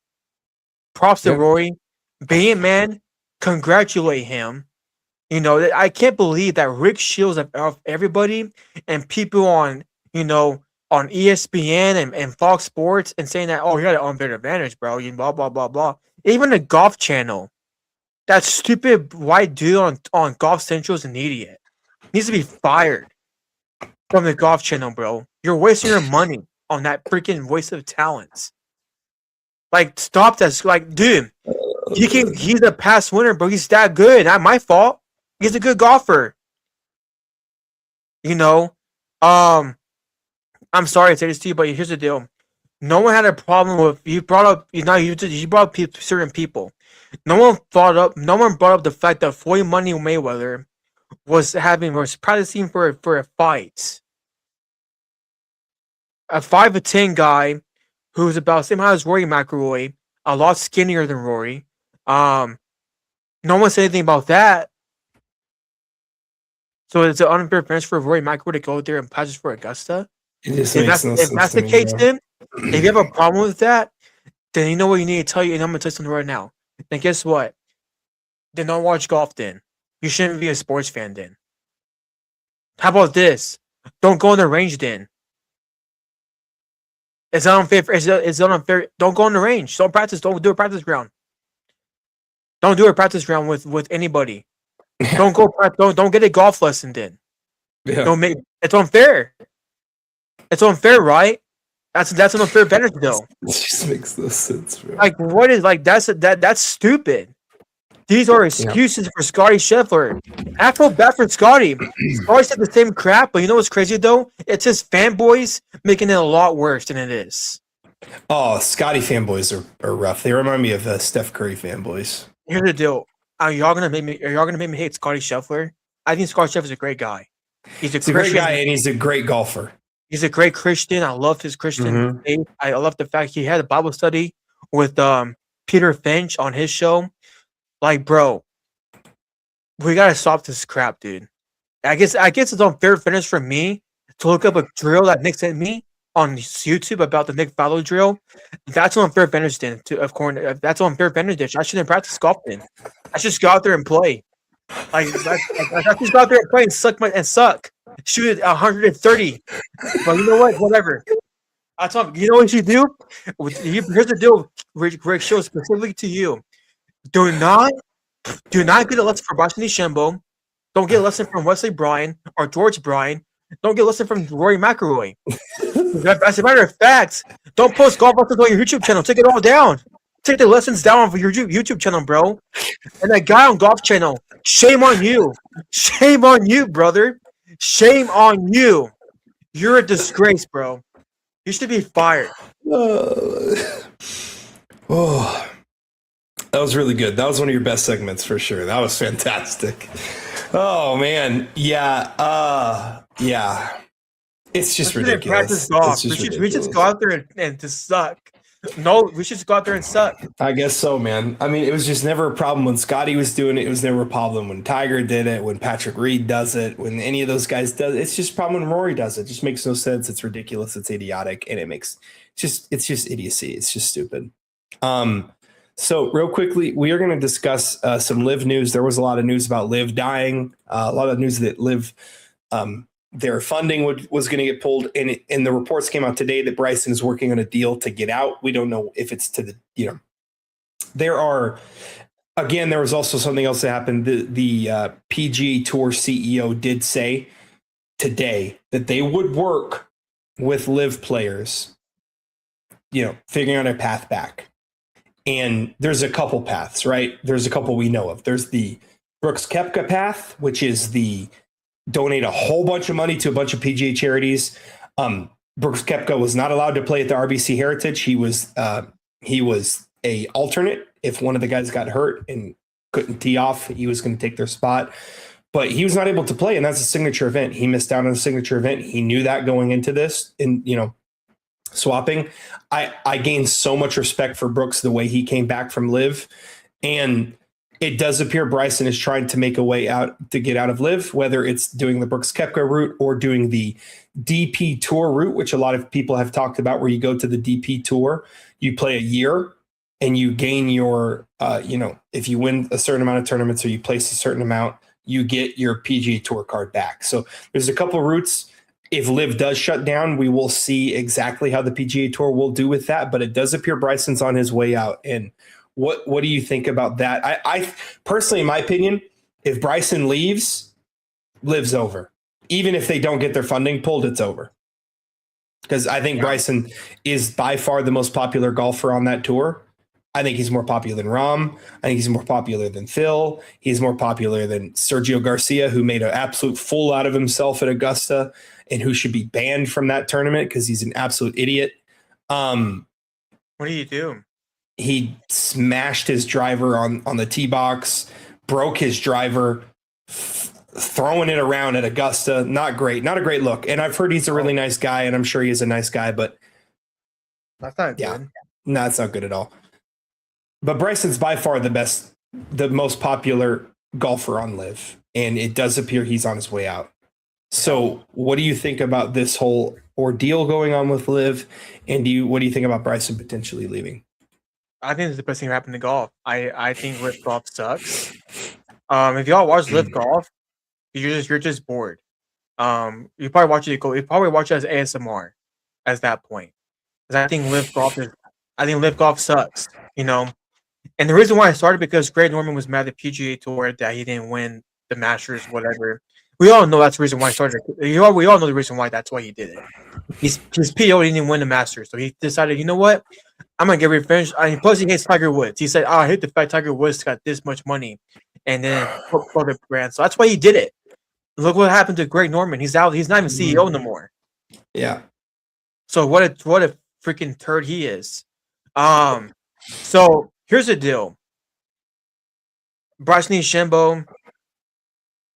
Props to Rory. Be a man. Congratulate him. I can't believe that Rick Shields of everybody and people on ESPN and Fox Sports and saying that, oh, you got an unfair advantage, bro. You blah, blah, blah, blah. Even the Golf Channel, that stupid white dude on Golf Central is an idiot. Needs to be fired from the Golf Channel, bro. You're wasting your money on that freaking waste of talents. Like, stop that. Like, dude, he's a past winner, bro. He's that good. Not my fault. He's a good golfer. I'm sorry to say this to you, but here's the deal. No one had a problem with you brought up certain people. No one brought up the fact that Floyd Money Mayweather was practicing for a fight. A 5'10" guy who's about the same height as Rory McIlroy, a lot skinnier than Rory. No one said anything about that. So it's an unfair advantage for Rory McIlroy to go there and practice for Augusta. If that's the case, then if you have a problem with that, then you know what you need to tell you, and I'm gonna tell you something right now. Then guess what? Then don't watch golf. Then you shouldn't be a sports fan. Then how about this? Don't go on the range. Then it's not unfair. It's not unfair. Don't go on the range. Don't practice. Don't do a practice ground. Don't do a practice ground with anybody. Don't go. Don't get a golf lesson. Then Yeah. don't make. It's unfair. It's unfair, right? That's an unfair advantage, though. It just makes no sense, bro. Like, what is like that's stupid. These are excuses for Scotty Scheffler. I feel bad for Scotty. Scotty said the same crap, but you know what's crazy though? It's his fanboys making it a lot worse than it is. Oh, Scotty fanboys are rough. They remind me of Steph Curry fanboys. Here's the deal: Are y'all gonna make me hate Scotty Scheffler? I think Scotty Scheffler's a great guy. He's a great guy, and he's a great golfer. He's a great Christian. I love his Christian faith. I love the fact he had a Bible study with Peter Finch on his show. Like, bro, we gotta stop this crap, dude. I guess it's unfair finish for me to look up a drill that Nick sent me on YouTube about the Nick Fallow drill. That's an unfair finish, then. That's an unfair finish. I shouldn't practice golf then. I should just go out there and play. Like, I just go out there and play and suck. Shoot it 130. But you know what? Whatever. I talk. You know what you do? Here's the deal. Rick shows specifically to you. Do not get a lesson from Bryson DeChambeau. Don't get a lesson from Wesley Bryan or George Bryan. Don't get a lesson from Rory McIlroy. As a matter of fact, don't post golf lessons on your YouTube channel. Take it all down. Take the lessons down of your YouTube channel, bro. And that guy on Golf Channel, shame on you. Shame on you, brother. Shame on you. You're a disgrace, bro. You should be fired. Oh, that was really good. That was one of your best segments for sure. That was fantastic. Oh man, yeah. It's just ridiculous. Golf. We just go out there and just suck. No, we should just go out there and suck. I guess so, man. I mean, it was just never a problem when Scotty was doing it. It was never a problem when Tiger did it, when Patrick Reed does it, when any of those guys does it. It's just a problem when Rory does it. It just makes no sense. It's ridiculous. It's idiotic. And it's just idiocy. It's just stupid. So real quickly, we are going to discuss some Live news. There was a lot of news about Live dying, a lot of news that Live, their funding was going to get pulled. And the reports came out today that Bryson is working on a deal to get out. We don't know if it's to there was also something else that happened. The PGA Tour CEO did say today that they would work with Live players, figuring out a path back. And there's a couple paths, right? There's a couple we know of. There's the Brooks Koepka path, which is the donate a whole bunch of money to a bunch of PGA charities. Brooks Koepka was not allowed to play at the RBC Heritage. He was a alternate. If one of the guys got hurt and couldn't tee off, he was going to take their spot. But he was not able to play, and that's a signature event. He missed out on a signature event. He knew that going into this, and swapping. I gained so much respect for Brooks the way he came back from Live, and it does appear Bryson is trying to make a way out to get out of Live, whether it's doing the Brooks Koepka route or doing the DP Tour route, which a lot of people have talked about, where you go to the DP Tour, you play a year, and you gain your, if you win a certain amount of tournaments or you place a certain amount, you get your PGA Tour card back. So there's a couple of routes. If Live does shut down, we will see exactly how the PGA Tour will do with that. But it does appear Bryson's on his way out. And what do you think about that? I personally, in my opinion, if Bryson leaves, Live's over. Even if they don't get their funding pulled, it's over. Because I think Bryson is by far the most popular golfer on that tour. I think he's more popular than Rahm. I think he's more popular than Phil. He's more popular than Sergio Garcia, who made an absolute fool out of himself at Augusta and who should be banned from that tournament because he's an absolute idiot. What do you do? He smashed his driver on the tee box, broke his driver, throwing it around at Augusta. Not great. Not a great look. And I've heard he's a really nice guy, and I'm sure he is a nice guy, but that's not good. No, it's not good at all. But Bryson's by far the most popular golfer on Live, and it does appear he's on his way out. So what do you think about this whole ordeal going on with Live, and what do you think about Bryson potentially leaving? I think it's the best thing that happened to golf. I think live golf sucks. If y'all watch live golf, you're just bored. You probably watch it. You probably watch it as ASMR, at that point. Because I think live golf sucks. You know, and the reason why I started because Greg Norman was mad at the PGA Tour that he didn't win the Masters, whatever. We all know that's the reason why I started. We all know the reason why that's why he did it. His PO didn't win the Masters, so he decided, you know what, I'm gonna get revenge. And plus, he hates Tiger Woods. He said, "Oh, I hate the fact Tiger Woods got this much money, and then for the brand." So that's why he did it. Look what happened to Greg Norman. He's out. He's not even CEO no more. Yeah. So what a freaking turd he is. So here's the deal. Bryson DeChambeau,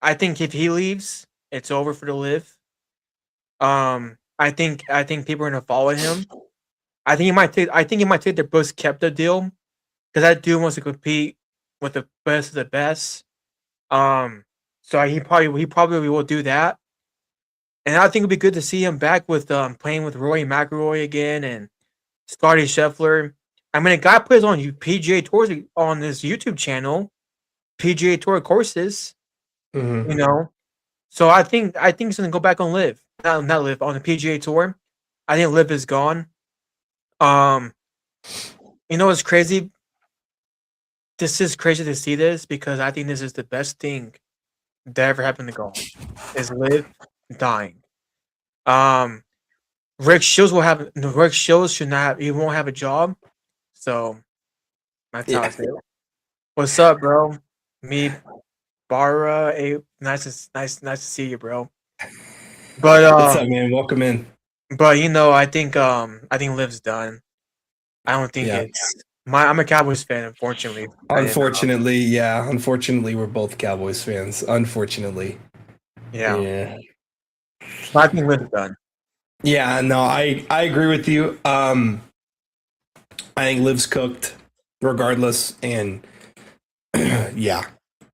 I think if he leaves, it's over for the live. I think people are gonna follow him. I think he might take the Brooks Koepka deal because that dude wants to compete with the best of the best. So he probably will do that. And I think it'd be good to see him back with playing with Rory McIlroy again and Scotty Scheffler. I mean, a guy plays on PGA Tours on his YouTube channel, PGA Tour courses. Mhm. You know, so I think he's gonna go back on live, not live on the PGA Tour. I think live is gone. You know what's crazy? This is crazy to see this because I think this is the best thing that ever happened to golf. Is live dying. Um, Rick Shields should not. He won't have a job. So that's how I Yeah. feel. What's up, bro? Me, Bara. Hey, nice to see you, bro. But What's up, man? Welcome in. I think Liv's done. I don't think Yeah. I'm a Cowboys fan, unfortunately. Unfortunately, we're both Cowboys fans. Unfortunately. Yeah. Yeah. But I think Liv's done. Yeah, no, I agree with you. I think Liv's cooked regardless, and yeah,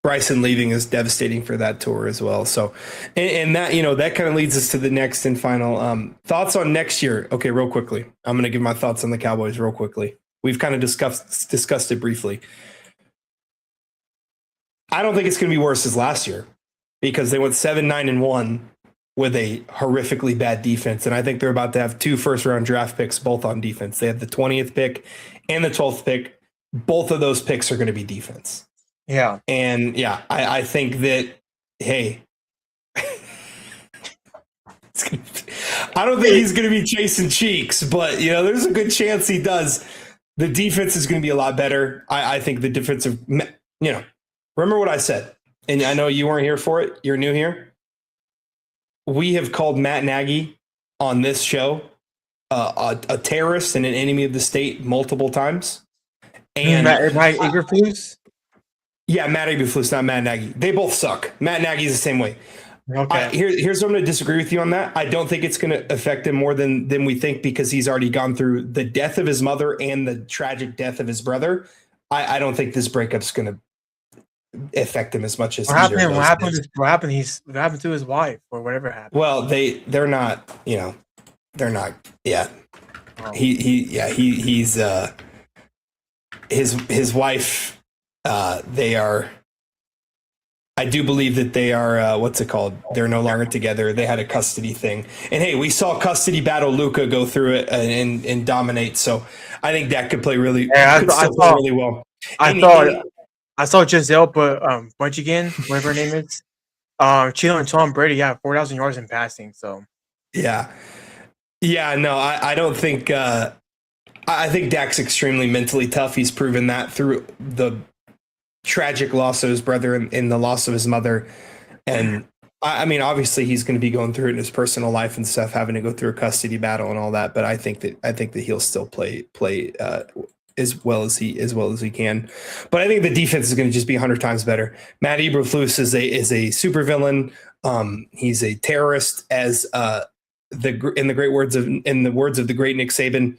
Bryson leaving is devastating for that tour as well. So, and that that kind of leads us to the next and final thoughts on next year. Okay, real quickly, I'm going to give my thoughts on the Cowboys real quickly. We've kind of discussed it briefly. I don't think it's going to be worse as last year because they went 7-9-1 with a horrifically bad defense. And I think they're about to have 2 first-round draft picks, both on defense. They have the 20th pick and the 12th pick. Both of those picks are going to be defense. Yeah. And yeah, I think that, hey, I don't think he's going to be chasing cheeks, but there's a good chance he does. The defense is going to be a lot better. I think the defensive, remember what I said, and I know you weren't here for it. You're new here. We have called Matt Nagy on this show a terrorist and an enemy of the state multiple times. And Matt Eberflus? Yeah, Matt Eberflus, not Matt Nagy. They both suck. Matt Nagy's the same way. Okay. Here's what I'm going to disagree with you on that. I don't think it's going to affect him more than we think because he's already gone through the death of his mother and the tragic death of his brother. I don't think this breakup's going to affect him as much as what happened. What happened to his wife or whatever happened? Well, they're not. They're not. Yeah. Oh. He's his wife. They are. I do believe that they are. What's it called? They're no longer together. They had a custody thing, and hey, we saw custody battle Luka go through it and dominate. So I think that could play really. Yeah, play really well. I saw Giselle, but Bunchigan, whatever her name is, cheating on Tom Brady. Yeah, 4,000 yards in passing. So yeah. No, I don't think. I think Dak's extremely mentally tough. He's proven that through the tragic loss of his brother and the loss of his mother. And I mean, obviously he's going to be going through it in his personal life and stuff, having to go through a custody battle and all that. But I think that he'll still play as well as he can. But I think the defense is going to just be 100 times better. Matt Eberflus is a supervillain. He's a terrorist, as in the words of the great Nick Saban.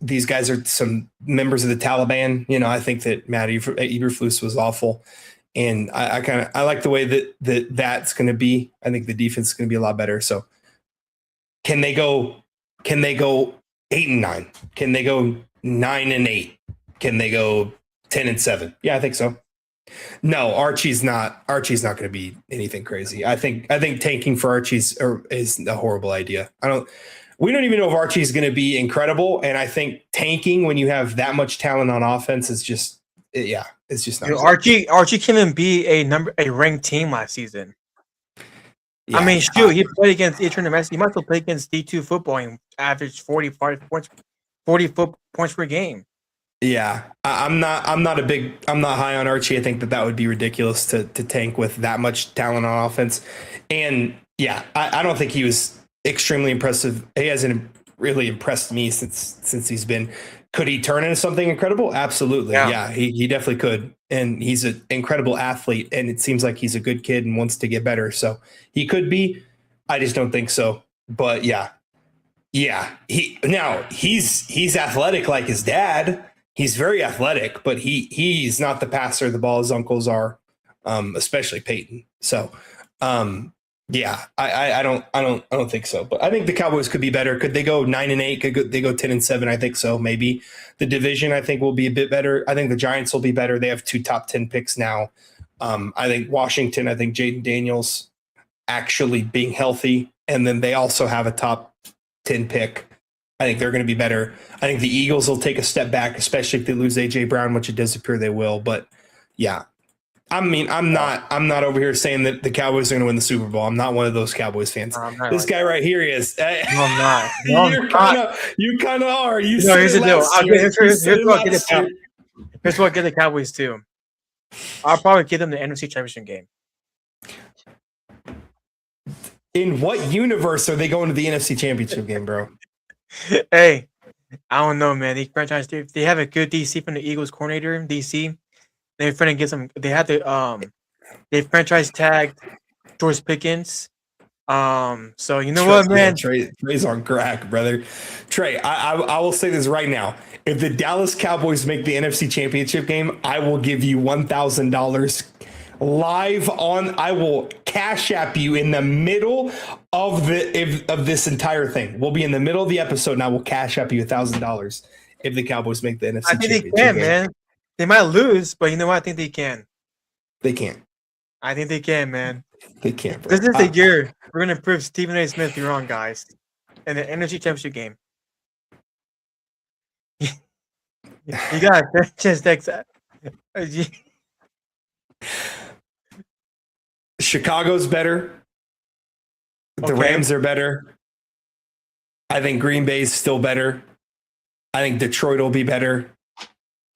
These guys are some members of the Taliban. I think that Matt Eberflus was awful, and I like the way that's going to be. I think the defense is going to be a lot better. So, can they go 8-9? Can they go 9-8? Can they go 10-7? Yeah, I think so. No, Archie's not going to be anything crazy. I think tanking for Archie's is a horrible idea. We don't even know if Archie's going to be incredible. And I think tanking when you have that much talent on offense is just, it's just not. Archie can't even be a ranked team last season. Yeah, I mean, shoot, he played against Eternal Messi. He might have played against D2 football and averaged 45 points, 40 points per game. Yeah, I'm not high on Archie. I think that would be ridiculous to tank with that much talent on offense. And yeah, I don't think he was extremely impressive. He hasn't really impressed me since he's been. Could he turn into something incredible? Absolutely. Yeah, he definitely could. And he's an incredible athlete, and it seems like he's a good kid and wants to get better. So he could be. I just don't think so. But yeah. He's athletic like his dad. He's very athletic, but he's not the passer the ball his uncles are, especially Peyton. So I don't think so. But I think the Cowboys could be better. Could they go 9-8? Could they go 10-7? I think so. Maybe the division I think will be a bit better. I think the Giants will be better. They have 2 top 10 picks now. I think Washington. I think Jaden Daniels actually being healthy, and then they also have a top 10 pick. I think they're going to be better. I think the Eagles will take a step back, especially if they lose A.J. Brown, which it does appear they will. But yeah, I mean, I'm not over here saying that the Cowboys are going to win the Super Bowl. I'm not one of those Cowboys fans. This guy right here is. No, I'm not. No, you kind of are. You no, here's the deal. Here's what I'll get the Cowboys too. I'll probably give them the NFC Championship game. In what universe are they going to the NFC Championship game, bro? Hey, I don't know, man. These franchise, they have a good DC from the Eagles coordinator. DC, they're trying to get some. They had to they franchise tagged George Pickens. So you know what, man? Trey's on crack, brother. Trey, I will say this right now. If the Dallas Cowboys make the NFC Championship game, I will give you $1,000 live on. I will cash app you in the middle of this entire thing. We'll be in the middle of the episode, and I will cash app you $1,000 if the Cowboys make the NFC Championship game. I think they can, man. They might lose, but you know what? I think they can. They can. I think they can, man. They can. Bro. This is the year we're gonna prove Stephen A. Smith you're wrong, guys. In the NFC Championship game. You got just that. Chicago's better. The Rams are better. I think Green Bay's still better. I think Detroit will be better.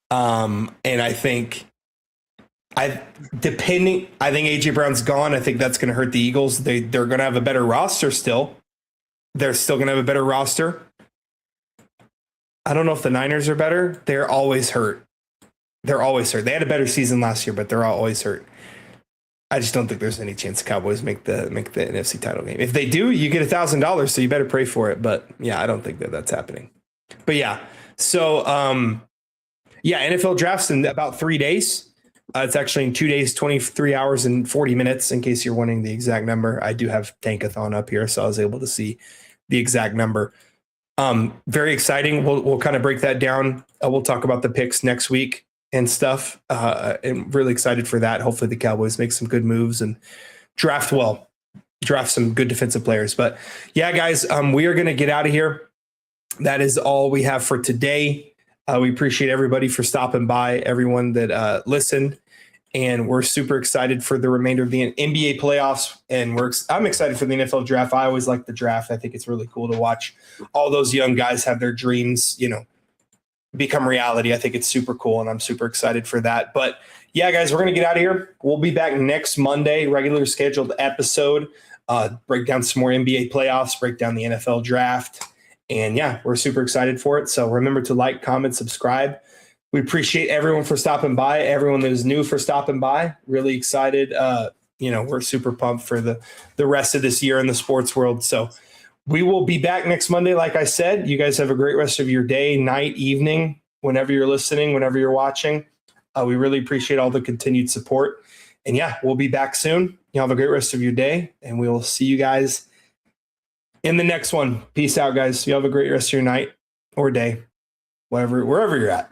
And I think AJ Brown's gone. I think that's going to hurt the Eagles. They're going to have a better roster still. They're still going to have a better roster. I don't know if the Niners are better. They're always hurt. They had a better season last year, but they're always hurt. I just don't think there's any chance the Cowboys make the NFC title game. If they do, you get $1,000, so you better pray for it. But yeah, I don't think that's happening. But yeah, so NFL drafts in about 3 days. It's actually in 2 days, 23 hours and 40 minutes. In case you're wanting the exact number, I do have Tankathon up here, so I was able to see the exact number. Very exciting. We'll kind of break that down. We'll talk about the picks next week and stuff. I'm really excited for that. Hopefully the Cowboys make some good moves and draft some good defensive players. But yeah, guys, we are going to get out of here. That is all we have for today. We appreciate everybody for stopping by, everyone that listened. And we're super excited for the remainder of the NBA playoffs. And I'm excited for the NFL draft. I always like the draft. I think it's really cool to watch all those young guys have their dreams, become reality. I think it's super cool, and I'm super excited for that. But yeah, guys, we're going to get out of here. We'll be back next Monday, regular scheduled episode, break down some more NBA playoffs, break down the NFL draft. And yeah, we're super excited for it. So remember to like, comment, subscribe. We appreciate everyone for stopping by, everyone that is new for stopping by. Really excited. We're super pumped for the rest of this year in the sports world. So we will be back next Monday. Like I said, you guys have a great rest of your day, night, evening, whenever you're listening, whenever you're watching. We really appreciate all the continued support. And yeah, we'll be back soon. You have a great rest of your day, and we will see you guys in the next one. Peace out, guys. You have a great rest of your night. or day, wherever you're at.